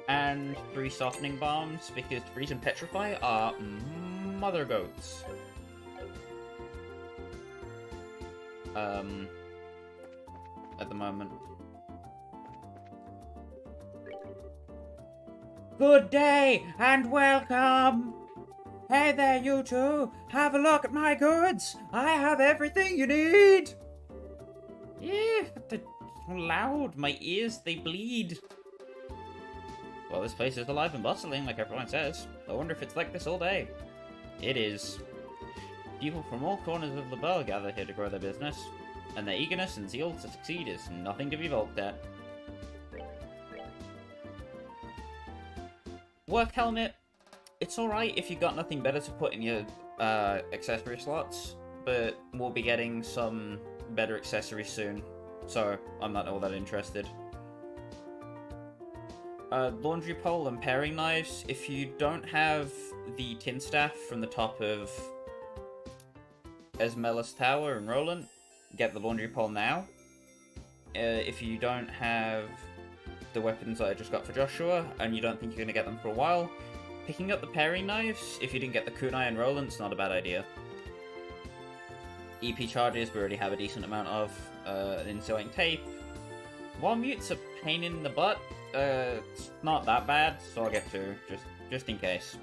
and 3 softening bombs because freeze and petrify are mother goats. At the moment. Good day and welcome! Hey there, you two! Have a look at my goods! I have everything you need! Yeah, they're so loud. My ears, they bleed. Well, this place is alive and bustling, like everyone says. I wonder if it's like this all day. It is. People from all corners of LaBelle gather here to grow their business, and their eagerness and zeal to succeed is nothing to be balked at. Work helmet. It's alright if you got nothing better to put in your accessory slots, but we'll be getting some better accessories soon, so I'm not all that interested. Laundry pole and paring knives. If you don't have the tin staff from the top of Esmela's Tower in Rolent, get the laundry pole now. If you don't have the weapons that I just got for Joshua, and you don't think you're going to get them for a while, picking up the paring knives, if you didn't get the kunai and Rolent, it's not a bad idea. EP charges, we already have a decent amount of, insulating tape. While mute's a pain in the butt, it's not that bad, so I'll get 2, just in case.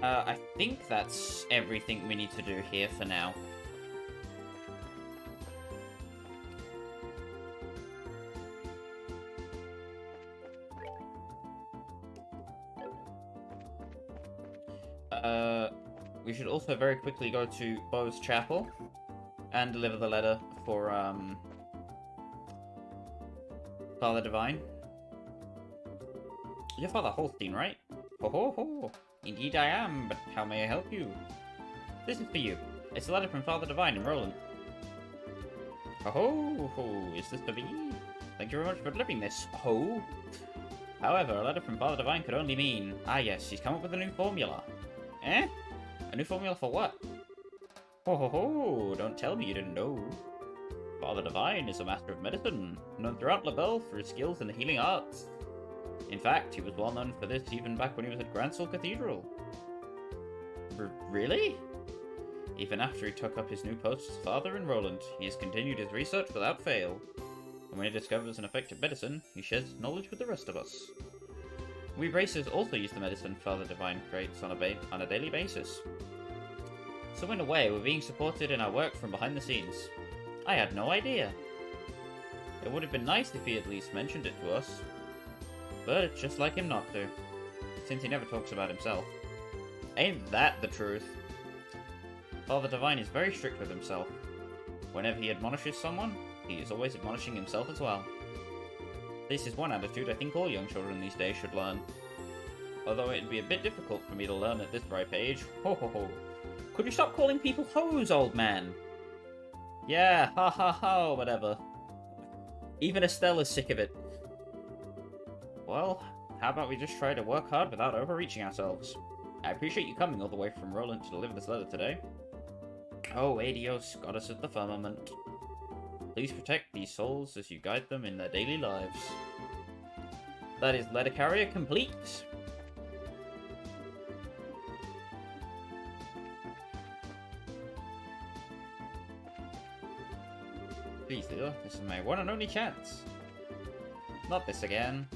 I think that's everything we need to do here for now. We should also very quickly go to Bose Chapel and deliver the letter for Father Divine. Your father Holstein, right? Ho ho ho! Indeed I am, but how may I help you? This is for you. It's a letter from Father Divine in Rolent. Ho ho ho! Is this for me? Thank you very much for delivering this. Ho! However, a letter from Father Divine could only mean... Ah yes, he's come up with a new formula. Eh? A new formula for what? Ho ho ho! Don't tell me you didn't know. Father Divine is a master of medicine, known throughout La Belle for his skills in the healing arts. In fact, he was well known for this even back when he was at Gransel Cathedral. Really? Even after he took up his new post as father in Rolent, he has continued his research without fail. And when he discovers an effective medicine, he shares his knowledge with the rest of us. We bracers also use the medicine Father Divine creates on a daily basis. So in a way, we're being supported in our work from behind the scenes. I had no idea. It would have been nice if he at least mentioned it to us. But it's just like him not to, since he never talks about himself. Ain't that the truth? Father Divine is very strict with himself. Whenever he admonishes someone, he is always admonishing himself as well. This is one attitude I think all young children these days should learn. Although it'd be a bit difficult for me to learn at this ripe age. Ho ho ho. Could you stop calling people hoes, old man? Yeah, ha ha ha, whatever. Even Estelle is sick of it. Well, how about we just try to work hard without overreaching ourselves? I appreciate you coming all the way from Rolent to deliver this letter today. Oh, Adios, goddess of the firmament. Please protect these souls as you guide them in their daily lives. That is letter carrier complete. Please, dear, this is my one and only chance. Not this again.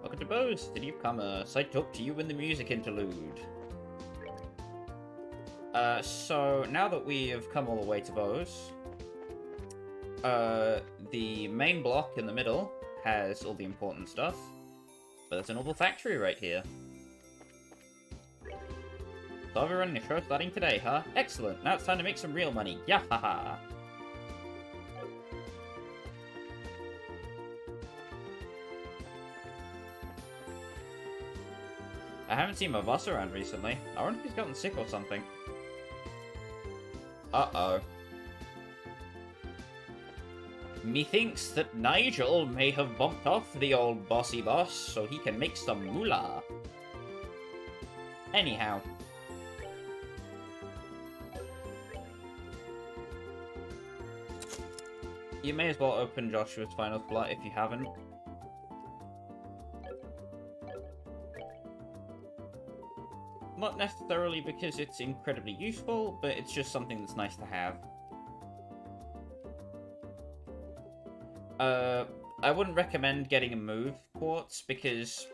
Welcome to Bose, the newcomer. So I talk to you in the music interlude. So now that we have come all the way to Bose, the main block in the middle has all the important stuff, but there's a novel factory right here. So we're running a show starting today, huh? Excellent, now it's time to make some real money. Yahaha! I haven't seen my boss around recently. I wonder if he's gotten sick or something. Uh-oh. Methinks that Nigel may have bumped off the old bossy boss so he can make some moolah. Anyhow. You may as well open Joshua's final plot if you haven't. Not necessarily because it's incredibly useful, but it's just something that's nice to have. I wouldn't recommend getting a move quartz because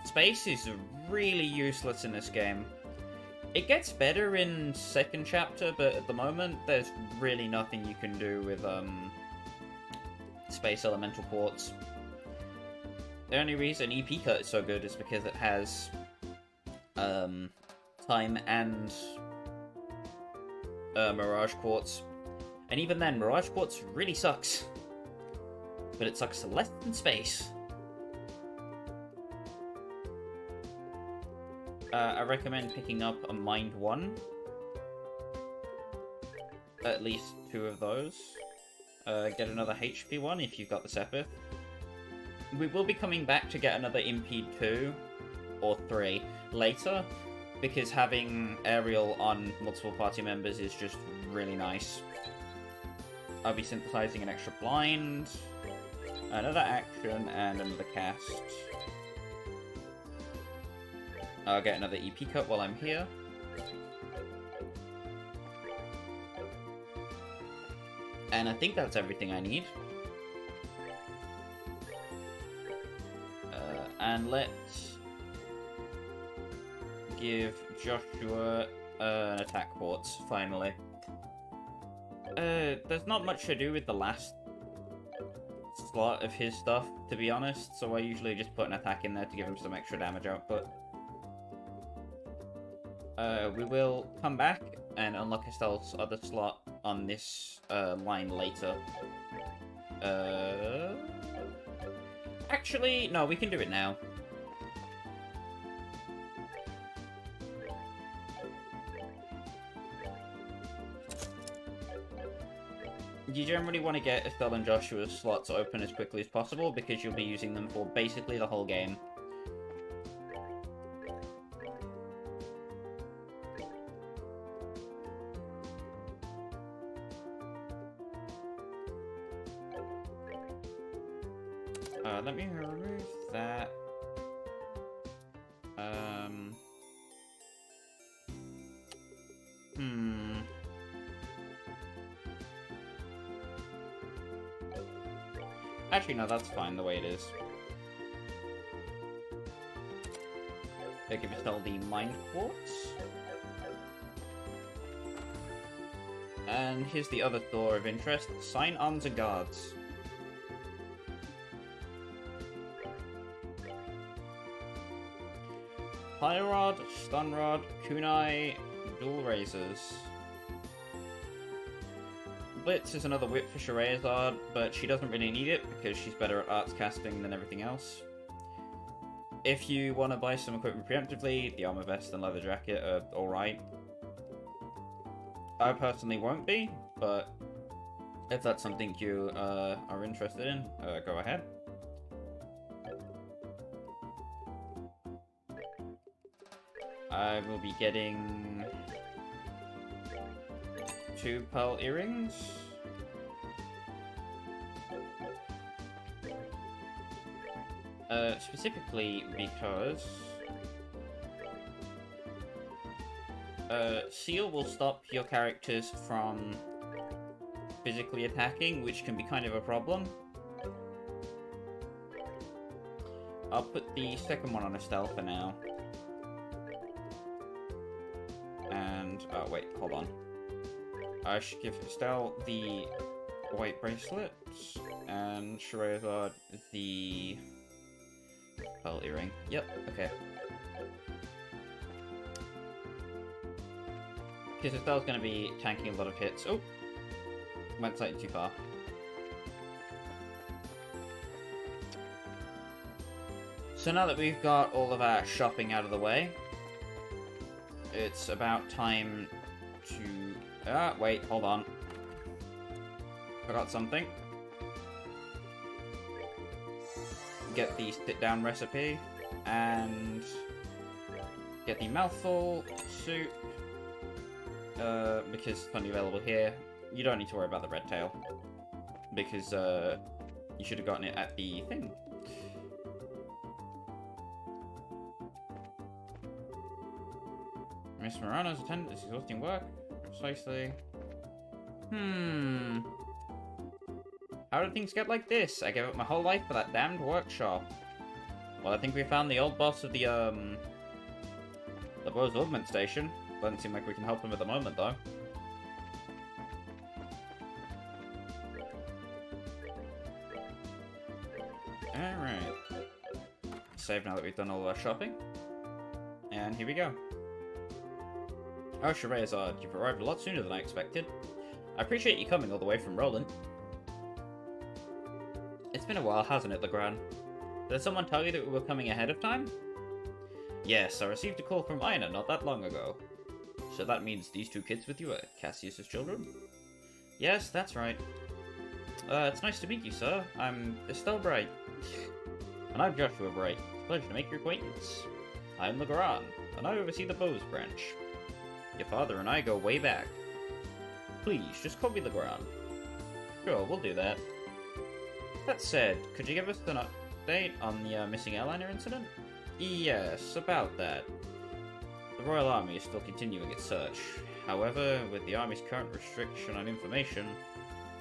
space is really useless in this game. It gets better in second chapter, but at the moment there's really nothing you can do with space elemental quartz. The only reason EP cut is so good is because it has time and Mirage Quartz. And even then, Mirage Quartz really sucks. But it sucks less than space. I recommend picking up a Mind 1. At least 2 of those. Get another HP 1 if you've got the Sepith. We will be coming back to get another Impede 2 or 3 later, because having Aerial on multiple party members is just really nice. I'll be synthesizing an extra blind, another action, and another cast. I'll get another EP cut while I'm here. And I think that's everything I need. And let's give Joshua an attack quartz, finally. There's not much to do with the last slot of his stuff, to be honest, so I usually just put an attack in there to give him some extra damage output. We will come back and unlock Estelle's other slot on this line later. Actually, no, we can do it now. You generally want to get Estelle and Joshua's slots open as quickly as possible because you'll be using them for basically the whole game. Let me remove that. Actually, no, that's fine the way it is. I'll give Estelle the Mind Quartz. And here's the other door of interest. Sign on to guards. Fire Rod, Stun Rod, Kunai, Dual Razors. Blitz is another whip for Scheherazade, but she doesn't really need it because she's better at arts casting than everything else. If you want to buy some equipment preemptively, the armor vest and leather jacket are alright. I personally won't be, but if that's something you are interested in, go ahead. I will be getting 2 pearl earrings. Specifically because Seal will stop your characters from physically attacking, which can be kind of a problem. I'll put the second one on Estelle for now. And, wait, hold on. I should give Estelle the white bracelet, and Scheherazade the pearl earring. Yep, okay. Because Estelle's going to be tanking a lot of hits. Oh! Went slightly too far. So now that we've got all of our shopping out of the way, it's about time to... wait, hold on. Forgot something. Get the sit-down recipe, and get the mouthful soup, because it's only available here. You don't need to worry about the red tail, because you should have gotten it at the thing. Miss Morano's attendance is exhausting work. Precisely. How did things get like this? I gave up my whole life for that damned workshop. Well, I think we found the old boss of the Bose Market station. Doesn't seem like we can help him at the moment, though. Alright. Save now that we've done all of our shopping. And here we go. Oh, Scheherazade, you've arrived a lot sooner than I expected. I appreciate you coming all the way from Rolent. It's been a while, hasn't it, Legrand? Did someone tell you that we were coming ahead of time? Yes, I received a call from Ina not that long ago. So that means these 2 kids with you are Cassius's children? Yes, that's right. It's nice to meet you, sir. I'm Estelle Bright. And I'm Joshua Bright. It's a pleasure to make your acquaintance. I'm Legrand, and I oversee the Bose branch. Your father and I go way back. Please, just call me Legrand. Sure, we'll do that. That said, could you give us an update on the missing airliner incident? Yes, about that. The Royal Army is still continuing its search. However, with the Army's current restriction on information,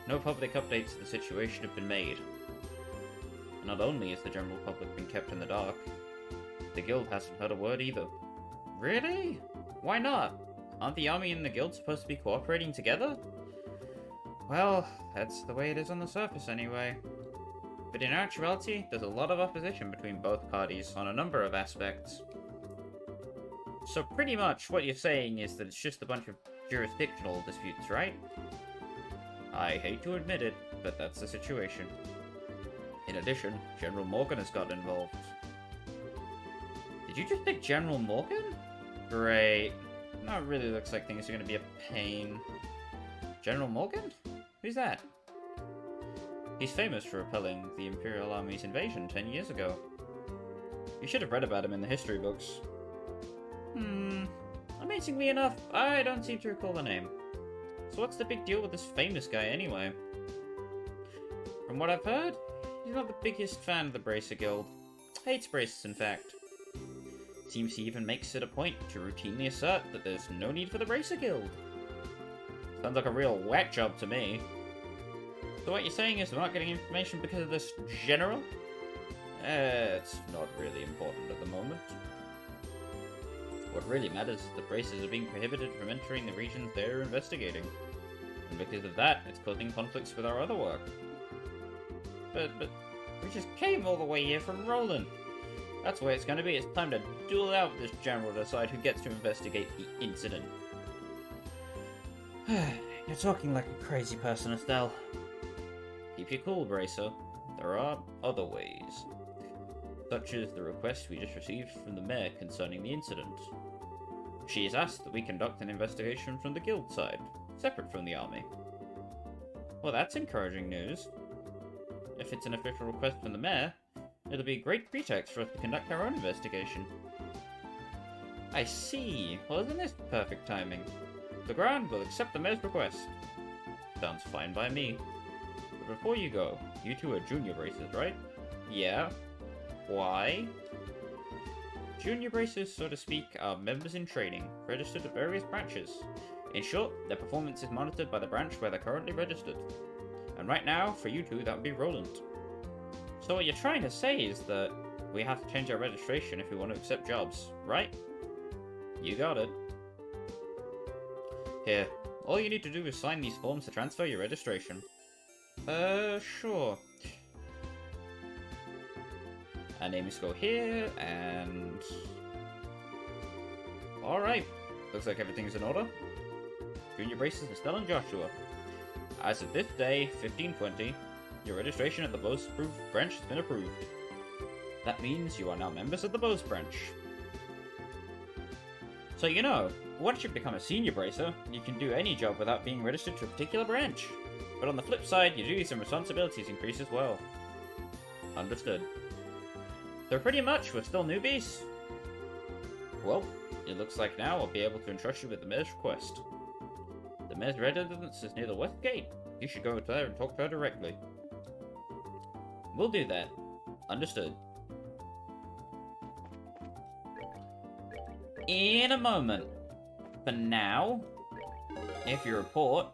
no public updates to the situation have been made. And not only has the general public been kept in the dark, the Guild hasn't heard a word either. Really? Why not? Aren't the Army and the Guild supposed to be cooperating together? Well, that's the way it is on the surface anyway. But in actuality, there's a lot of opposition between both parties on a number of aspects. So pretty much what you're saying is that it's just a bunch of jurisdictional disputes, right? I hate to admit it, but that's the situation. In addition, General Morgan has gotten involved. Did you just pick General Morgan? Great. Now it really looks like things are going to be a pain. General Morgan? Who's that? He's famous for repelling the Imperial Army's invasion 10 years ago. You should have read about him in the history books. Amazingly enough, I don't seem to recall the name. So what's the big deal with this famous guy anyway? From what I've heard, he's not the biggest fan of the Bracer Guild. Hates braces, in fact. Seems he even makes it a point to routinely assert that there's no need for the Bracer Guild. Sounds like a real whack job to me. So what you're saying is we're not getting information because of this general? It's not really important at the moment. What really matters is the Bracers are being prohibited from entering the regions they're investigating. And because of that, it's causing conflicts with our other work. But we just came all the way here from Rolent. That's the way it's going to be. It's time to duel out with this general to decide who gets to investigate the incident. You're talking like a crazy person, Estelle. Keep your cool, Bracer. There are other ways. Such as the request we just received from the mayor concerning the incident. She has asked that we conduct an investigation from the guild side, separate from the army. Well, that's encouraging news. If it's an official request from the mayor, it'll be a great pretext for us to conduct our own investigation. I see. Well, isn't this perfect timing? The Grand will accept the mayor's request. Sounds fine by me. But before you go, you two are junior bracers, right? Yeah. Why? Junior bracers, so to speak, are members in training, registered at various branches. In short, their performance is monitored by the branch where they're currently registered. And right now, for you two, that would be Rolent. So what you're trying to say is that we have to change our registration if we want to accept jobs, right? You got it. Here, all you need to do is sign these forms to transfer your registration. Sure. Our names go here, and... Alright, looks like everything's in order. Junior Bracers Estelle and Joshua. As of this day, 1520, your registration at the Bose branch has been approved. That means you are now members of the Bose branch. So you know, once you become a senior bracer, you can do any job without being registered to a particular branch. But on the flip side, your duties and responsibilities increase as well. Understood. So pretty much, we're still newbies. Well, it looks like now I'll be able to entrust you with the mayor's request. The mayor's residence is near the west gate. You should go there and talk to her directly. We'll do that. Understood. In a moment. For now, if you report,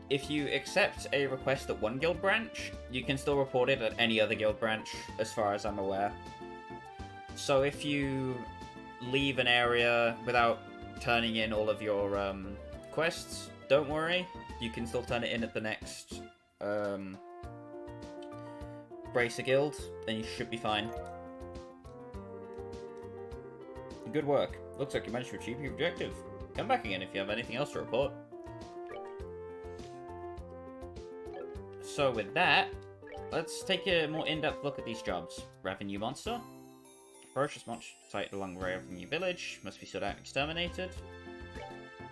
if you accept a request at one guild branch, you can still report it at any other guild branch, as far as I'm aware. So if you leave an area without turning in all of your quests, don't worry, you can still turn it in at the next Bracer Guild, and you should be fine. Good work. Looks like you managed to achieve your objective. Come back again if you have anything else to report. So with that, let's take a more in-depth look at these jobs. Revenue Monster. Ferocious monster sighted along Revenue Village. Must be sought out and exterminated.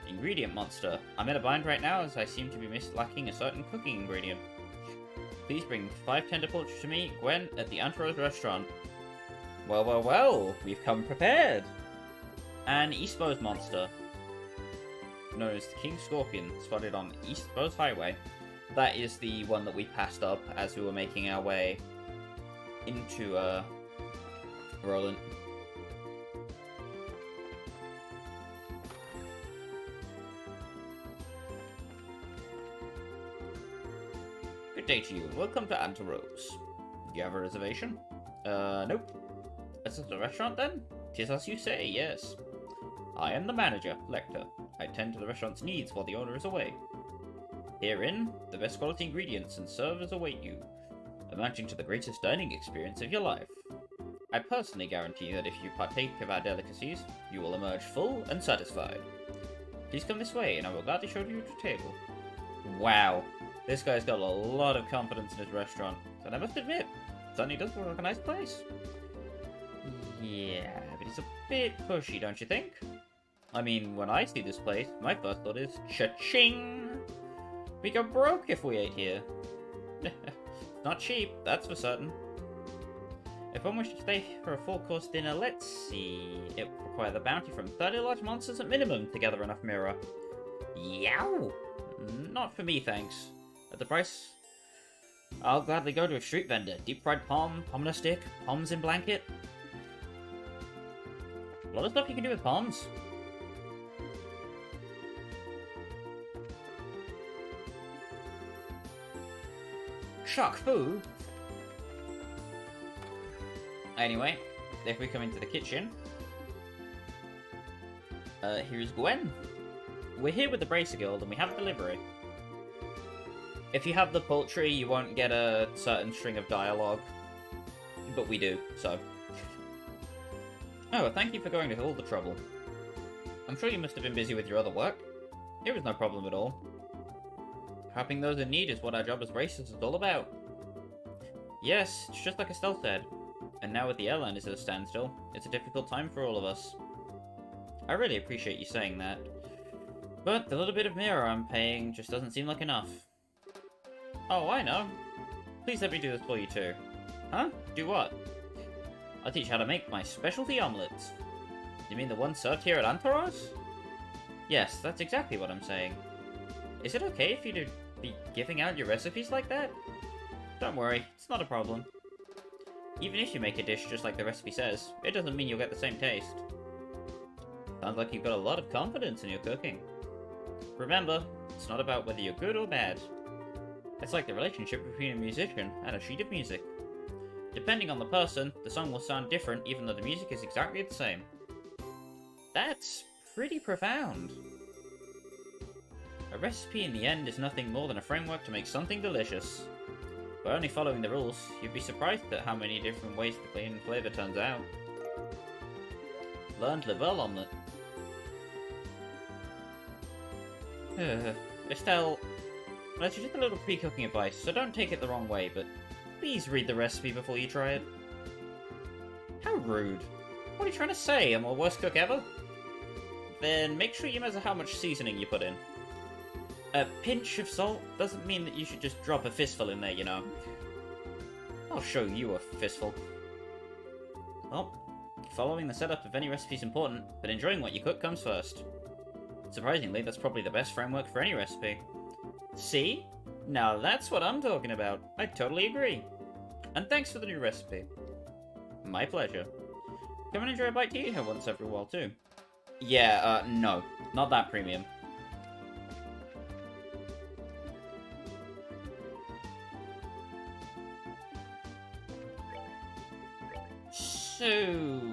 Ingredient Monster. I'm in a bind right now as I seem to be lacking a certain cooking ingredient. Please bring 5 tender poultry to me, Gwen, at the Antero's restaurant. Well, well, well, we've come prepared. And East Bose Monster, known as the King Scorpion, spotted on East Bose Highway. That is the one that we passed up as we were making our way into Rolent. Good day to you, and welcome to Antero's. Do you have a reservation? Nope. Is this a restaurant then? 'Tis as you say, yes. I am the manager, Lecter. I tend to the restaurant's needs while the owner is away. Herein, the best quality ingredients and servers await you, amounting to the greatest dining experience of your life. I personally guarantee that if you partake of our delicacies, you will emerge full and satisfied. Please come this way, and I will gladly show you the table. Wow. This guy's got a lot of confidence in his restaurant. And I must admit, certainly does look like a nice place. Yeah, but it's a bit pushy, don't you think? I mean, when I see this place, my first thought is, cha-ching! We go broke if we ate here. Not cheap, that's for certain. If one wished to stay for a full-course dinner, let's see. It would require the bounty from 30 large monsters at minimum to gather enough mirror. Yow! Not for me, thanks. At the price, I'll gladly go to a street vendor. Deep-fried palm, palm on a stick, palms in blanket. A lot of stuff you can do with palms. Shock fu! Anyway, if we come into the kitchen, here's Gwen. We're here with the Bracer Guild, and we have a delivery. If you have the poultry, you won't get a certain string of dialogue, but we do, so. Oh, thank you for going to all the trouble. I'm sure you must have been busy with your other work. It was no problem at all. Helping those in need is what our job as racers is all about. Yes, it's just like Estelle said. And now with the airline is at a standstill, it's a difficult time for all of us. I really appreciate you saying that. But the little bit of mirror I'm paying just doesn't seem like enough. Oh, I know. Please let me do this for you too. Huh? Do what? I'll teach you how to make my specialty omelets. You mean the one served here at Antaros? Yes, that's exactly what I'm saying. Is it okay if you do be giving out your recipes like that? Don't worry, it's not a problem. Even if you make a dish just like the recipe says, it doesn't mean you'll get the same taste. Sounds like you've got a lot of confidence in your cooking. Remember, it's not about whether you're good or bad. It's like the relationship between a musician and a sheet of music. Depending on the person, the song will sound different even though the music is exactly the same. That's pretty profound. A recipe in the end is nothing more than a framework to make something delicious. By only following the rules, you'd be surprised at how many different ways the clean flavour turns out. Learned le bel omelette. Estelle, that's just a little pre-cooking advice, so don't take it the wrong way, but please read the recipe before you try it. How rude. What are you trying to say? I'm the worst cook ever? Then make sure you measure how much seasoning you put in. A pinch of salt doesn't mean that you should just drop a fistful in there, you know. I'll show you a fistful. Well, following the setup of any recipe is important, but enjoying what you cook comes first. Surprisingly, that's probably the best framework for any recipe. See? Now that's what I'm talking about. I totally agree. And thanks for the new recipe. My pleasure. Come and enjoy a bite to eat her once every while too. Yeah, no. Not that premium. So,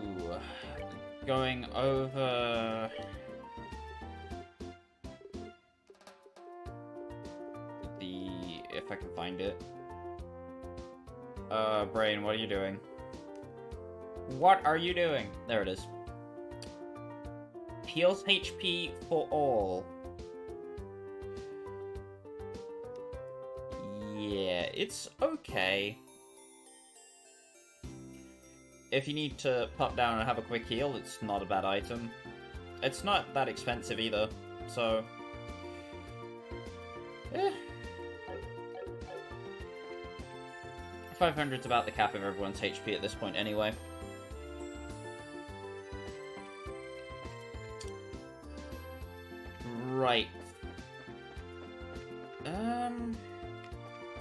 going over if I can find it. Brain, what are you doing? What are you doing? There it is. Heals HP for all. Yeah, it's okay. If you need to pop down and have a quick heal, it's not a bad item. It's not that expensive either, so... eh. 500's about the cap of everyone's HP at this point anyway. Right.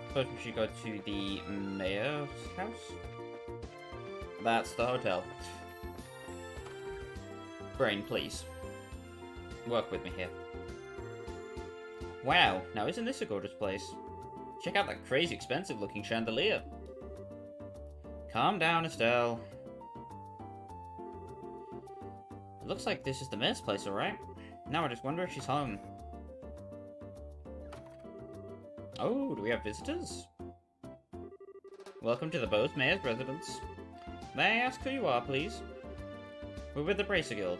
Suppose we should go to the mayor's house? That's the hotel. Brain, please. Work with me here. Wow, now isn't this a gorgeous place? Check out that crazy expensive looking chandelier. Calm down, Estelle. It looks like this is the mayor's place, alright? Now I just wonder if she's home. Oh, do we have visitors? Welcome to the Bose Mayor's residence. May I ask who you are, please? We're with the Bracer Guild.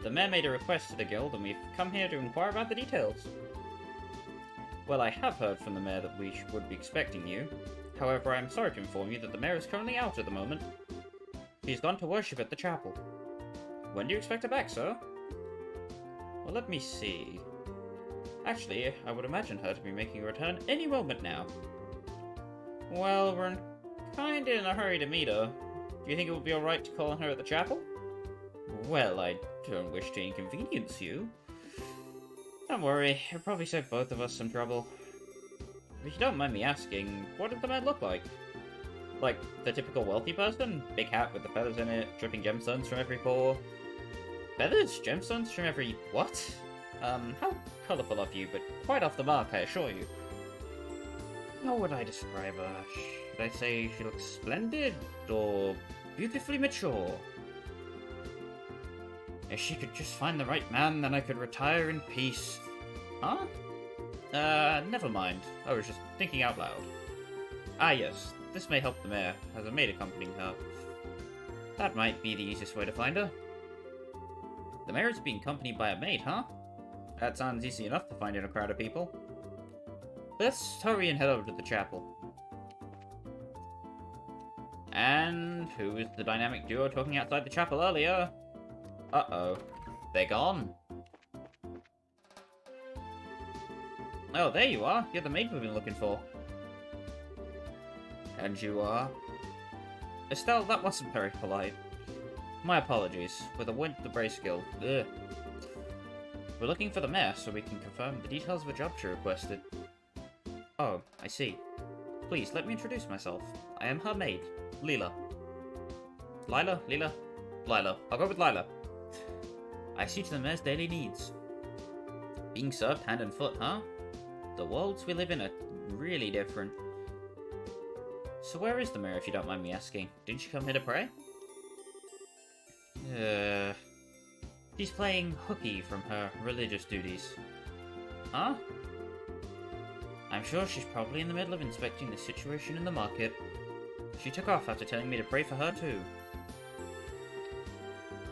The mayor made a request to the guild, and we've come here to inquire about the details. Well, I have heard from the mayor that we would be expecting you. However, I am sorry to inform you that the mayor is currently out at the moment. She's gone to worship at the chapel. When do you expect her back, sir? Well, let me see. Actually, I would imagine her to be making a return any moment now. Well, we're kinda in a hurry to meet her. Do you think it would be alright to call on her at the chapel? Well, I don't wish to inconvenience you. Don't worry, it'll probably save both of us some trouble. If you don't mind me asking, what did the man look like? Like, the typical wealthy person? Big hat with the feathers in it, dripping gemstones from every pore. Feathers? Gemstones from every... what? How colourful of you, but quite off the mark, I assure you. How would I describe her? Should I say she looks splendid, or beautifully mature? If she could just find the right man, then I could retire in peace. Huh? Never mind. I was just thinking out loud. Ah yes, this may help the mayor, as a maid accompanying her. That might be the easiest way to find her. The mayor is being accompanied by a maid, huh? That sounds easy enough to find in a crowd of people. Let's hurry and head over to the chapel. And who is the dynamic duo talking outside the chapel earlier? Uh-oh. They're gone. Oh, there you are. You're the maid we've been looking for. And you are? Estelle, that wasn't very polite. My apologies. With a win the Brace Guild. Ugh. We're looking for the mayor so we can confirm the details of a job she requested. Oh, I see. Please, let me introduce myself. I am her maid, Leela. Lila? Leela? Lila. I'll go with Lila. I see to the mayor's daily needs. Being served hand and foot, huh? The worlds we live in are really different. So where is the mayor, if you don't mind me asking? Didn't she come here to pray? She's playing hooky from her religious duties. Huh? I'm sure she's probably in the middle of inspecting the situation in the market. She took off after telling me to pray for her too.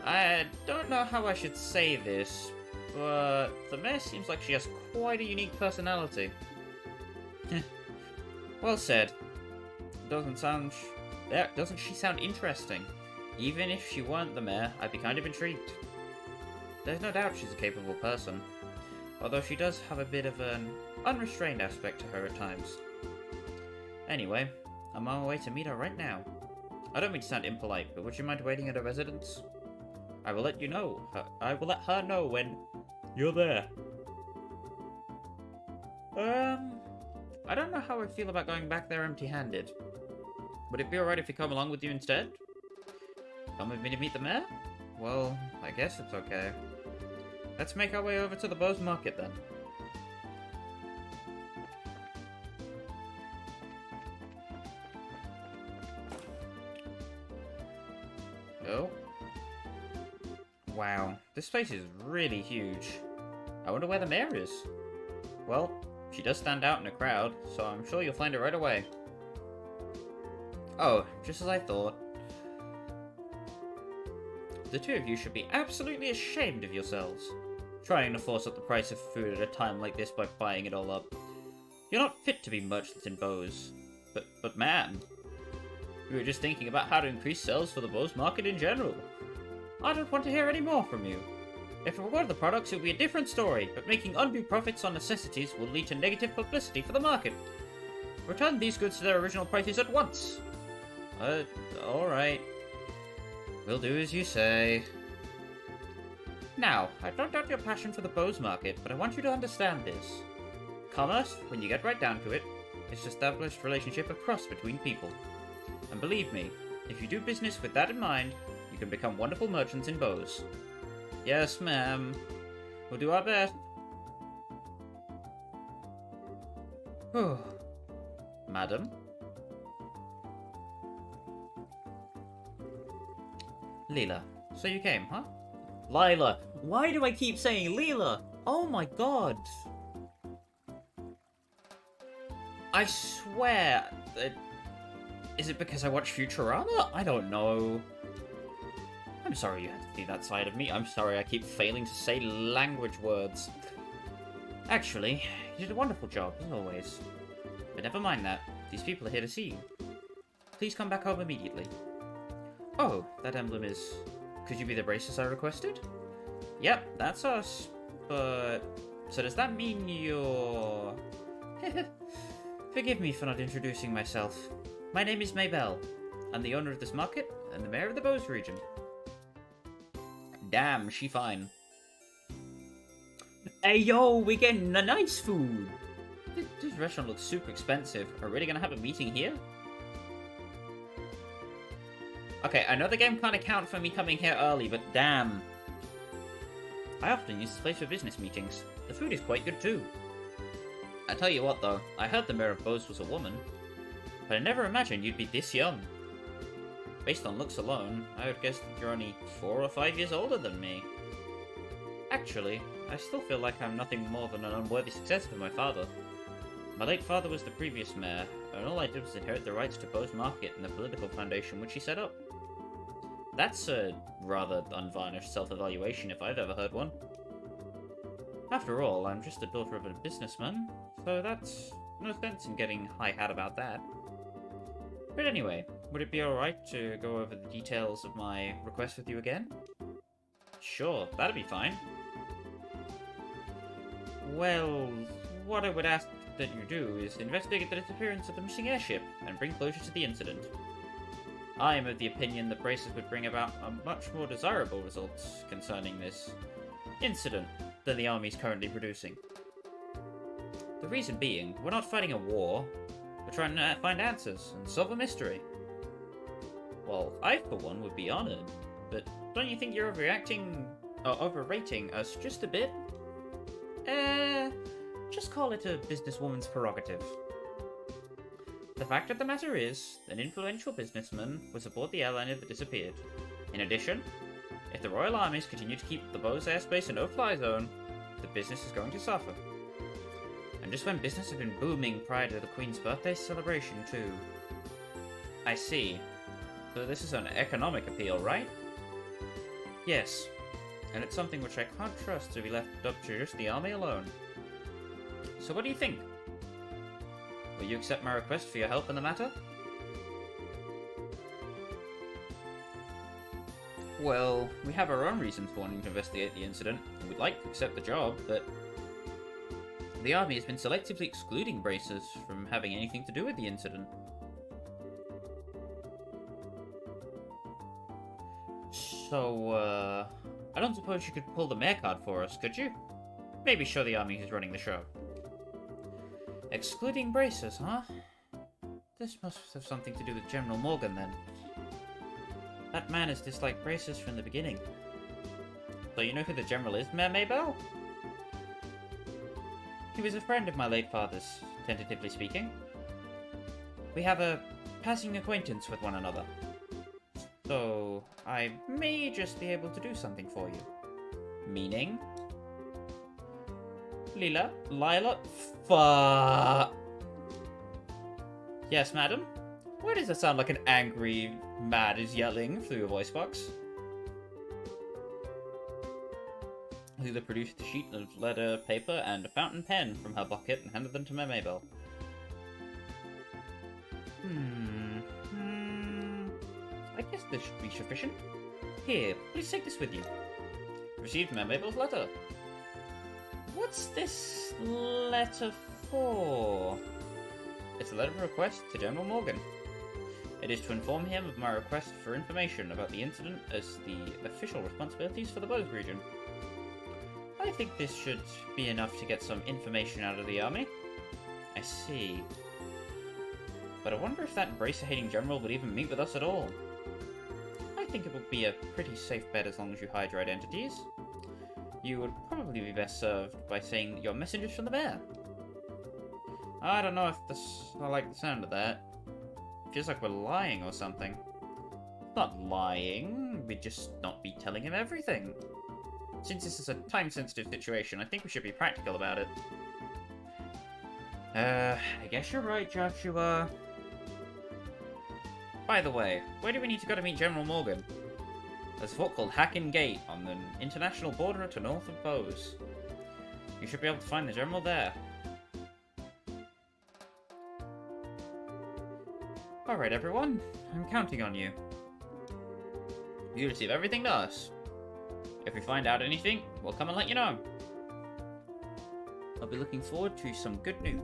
I don't know how I should say this, but the mayor seems like she has quite a unique personality. Well said. Doesn't she sound interesting? Even if she weren't the mayor, I'd be kind of intrigued. There's no doubt she's a capable person, although she does have a bit of an unrestrained aspect to her at times. Anyway, I'm on my way to meet her right now. I don't mean to sound impolite, but would you mind waiting at her residence? I will let you know. I will let her know when you're there. I don't know how I feel about going back there empty-handed. Would it be alright if we come along with you instead? Come with me to meet the mayor? Well, I guess it's okay. Let's make our way over to the Bose Market then. Oh. Wow, this place is really huge. I wonder where the mayor is. Well, she does stand out in a crowd, so I'm sure you'll find her right away. Oh, just as I thought. The two of you should be absolutely ashamed of yourselves. Trying to force up the price of food at a time like this by buying it all up. You're not fit to be merchants in Bose. But man, we were just thinking about how to increase sales for the Bose Market in general. I don't want to hear any more from you. If it were the products, it would be a different story, but making undue profits on necessities will lead to negative publicity for the market. Return these goods to their original prices at once. Alright. We'll do as you say. Now, I don't doubt your passion for the Bose Market, but I want you to understand this. Commerce, when you get right down to it, is an established relationship of trust between people. And believe me, if you do business with that in mind, you can become wonderful merchants in Bose. Yes, ma'am. We'll do our best. Whew. Madam? Leela, so you came, huh? Lila, why do I keep saying Leela? Oh my god. I swear that... Is it because I watch Futurama? I don't know. I'm sorry you had to see that side of me. I'm sorry I keep failing to say language words. Actually, you did a wonderful job, as always. But never mind that. These people are here to see you. Please come back home immediately. Oh, that emblem is... Could you be the braces I requested? Yep, that's us. But... So does that mean you're... Forgive me for not introducing myself. My name is Maybelle. I'm the owner of this market and the mayor of the Bose region. Damn, she fine. Hey yo, we're getting a nice food. This restaurant looks super expensive. Are we really gonna have a meeting here? Okay, I know the game can't account for me coming here early, but damn. I often use this place for business meetings. The food is quite good too. I tell you what though, I heard the mayor of Bose was a woman, but I never imagined you'd be this young. Based on looks alone, I would guess that you're only 4 or 5 years older than me. Actually, I still feel like I'm nothing more than an unworthy successor to my father. My late father was the previous mayor, and all I did was inherit the rights to Bose Market and the political foundation which he set up. That's a rather unvarnished self-evaluation if I've ever heard one. After all, I'm just the daughter of a businessman, so that's no sense in getting high-hat about that. But anyway, would it be alright to go over the details of my request with you again? Sure, that'd be fine. Well, what I would ask that you do is investigate the disappearance of the missing airship and bring closure to the incident. I am of the opinion that braces would bring about a much more desirable result concerning this incident than the army's currently producing. The reason being, we're not fighting a war, we're trying to find answers and solve a mystery. Well, I for one would be honored, but don't you think you're overrating us just a bit? Just call it a businesswoman's prerogative. The fact of the matter is, an influential businessman was aboard the airliner that disappeared. In addition, if the Royal Armies continue to keep the Bose airspace a no-fly zone, the business is going to suffer. And just when business had been booming prior to the Queen's birthday celebration too. I see. So this is an economic appeal, right? Yes. And it's something which I can't trust to be left up to just the army alone. So what do you think? Will you accept my request for your help in the matter? Well, we have our own reasons for wanting to investigate the incident, and we'd like to accept the job, but the army has been selectively excluding braces from having anything to do with the incident. So, I don't suppose you could pull the mayor card for us, could you? Maybe show the army who's running the show. Excluding braces, huh? This must have something to do with General Morgan, then. That man has disliked braces from the beginning. So you know who the General is, Mayor Maybelle? He was a friend of my late father's, tentatively speaking. We have a passing acquaintance with one another. So, I may just be able to do something for you. Meaning? Lila? Yes, madam? Why does it sound like an angry mad is yelling through your voice box? Lila produced a sheet of letter paper and a fountain pen from her pocket and handed them to Maybelle. I guess this should be sufficient. Here, please take this with you. Received Maybelle's letter. What's this letter for? It's a letter of request to General Morgan. It is to inform him of my request for information about the incident as the official responsibilities for the Bose region. I think this should be enough to get some information out of the army. I see. But I wonder if that bracer-hating general would even meet with us at all. I think it would be a pretty safe bet as long as you hide your identities. You would probably be best served by saying that you're messengers from the mayor. I don't know if I like the sound of that. It feels like we're lying or something. Not lying, we'd just not be telling him everything. Since this is a time-sensitive situation, I think we should be practical about it. I guess you're right, Joshua. By the way, where do we need to go to meet General Morgan? There's a fort called Hackin Gate on the international border to north of Bose. You should be able to find the general there. Alright everyone, I'm counting on you. You receive everything to us. If we find out anything, we'll come and let you know. I'll be looking forward to some good news.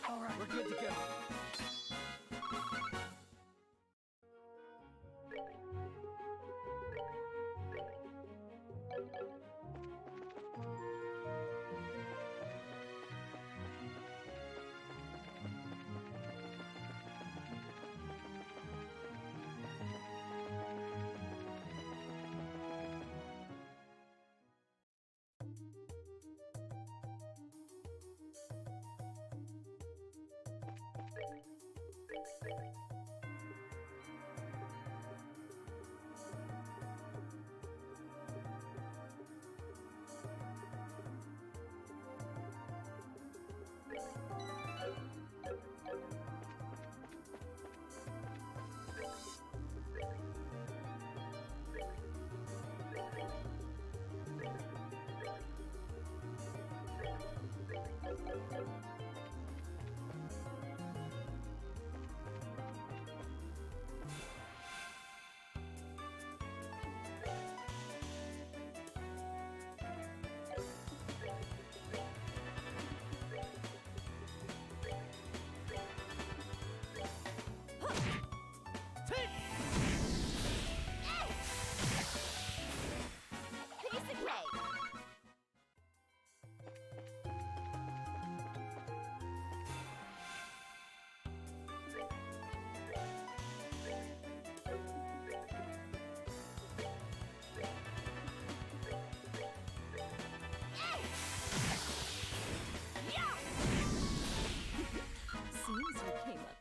Alright, we're good to go. Piece of cake. Seems you came up.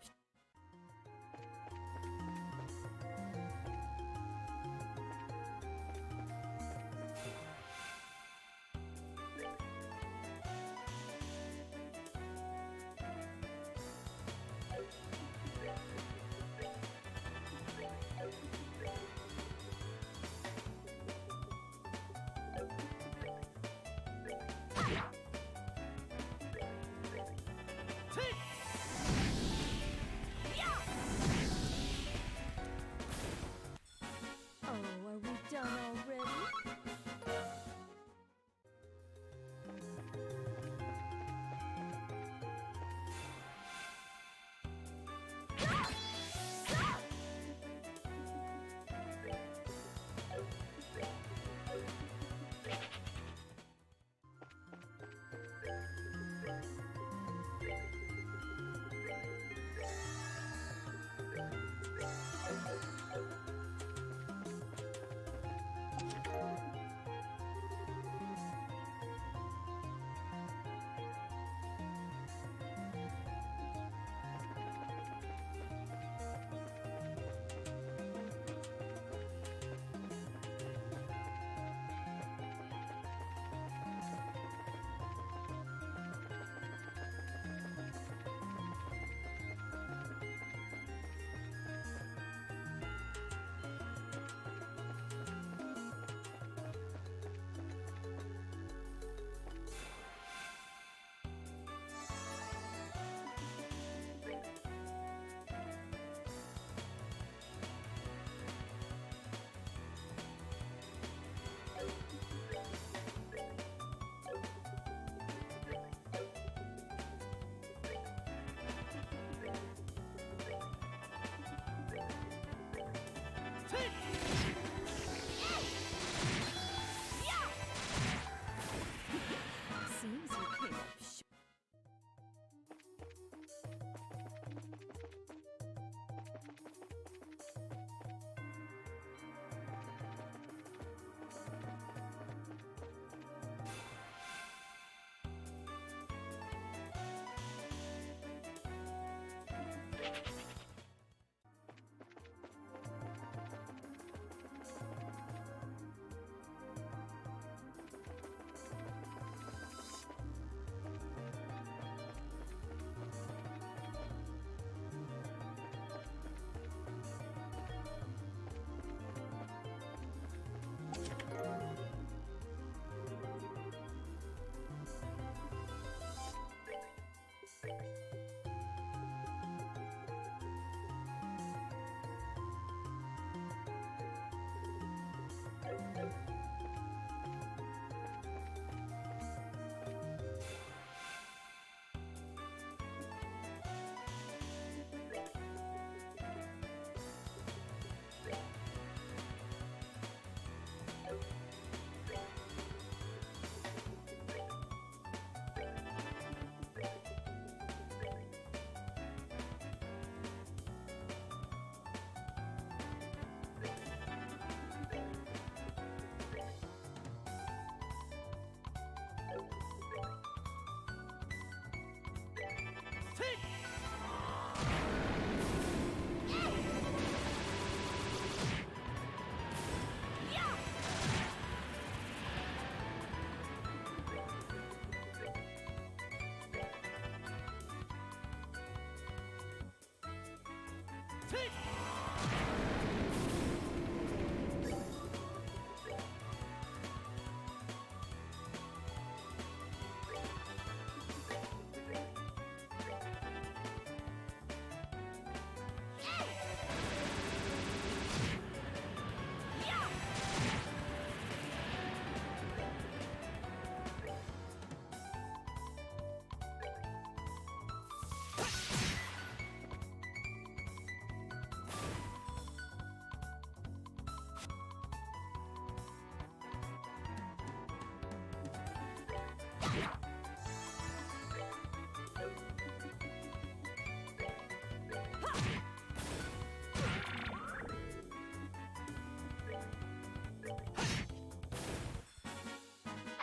Oh, are we done already?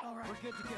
All right, we're good to go.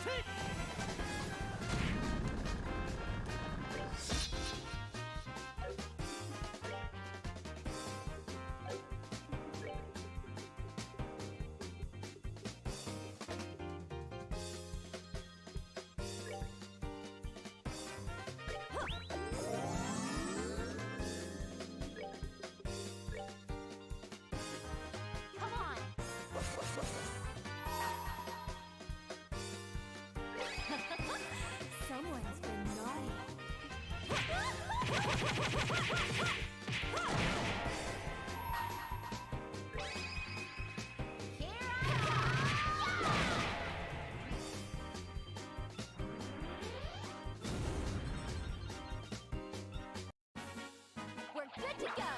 Come on. Someone's been naughty. Here I come. We're good to go.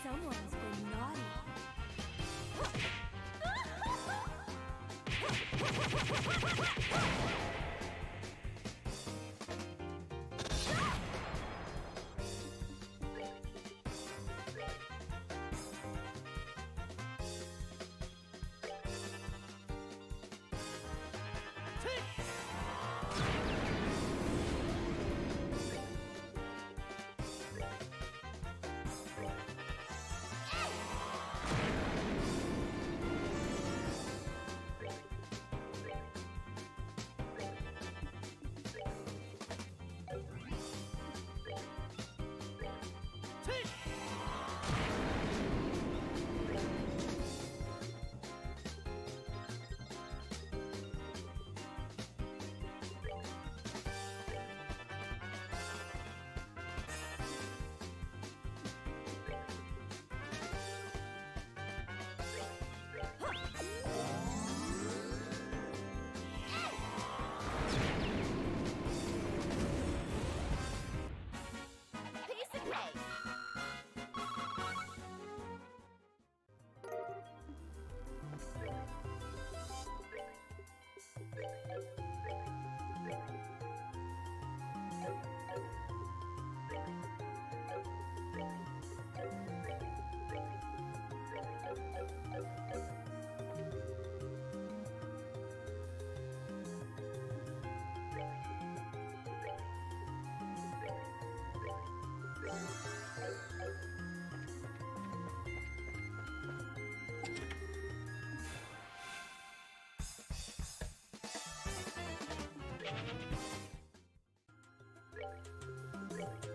Someone's been naughty. Piece of cake.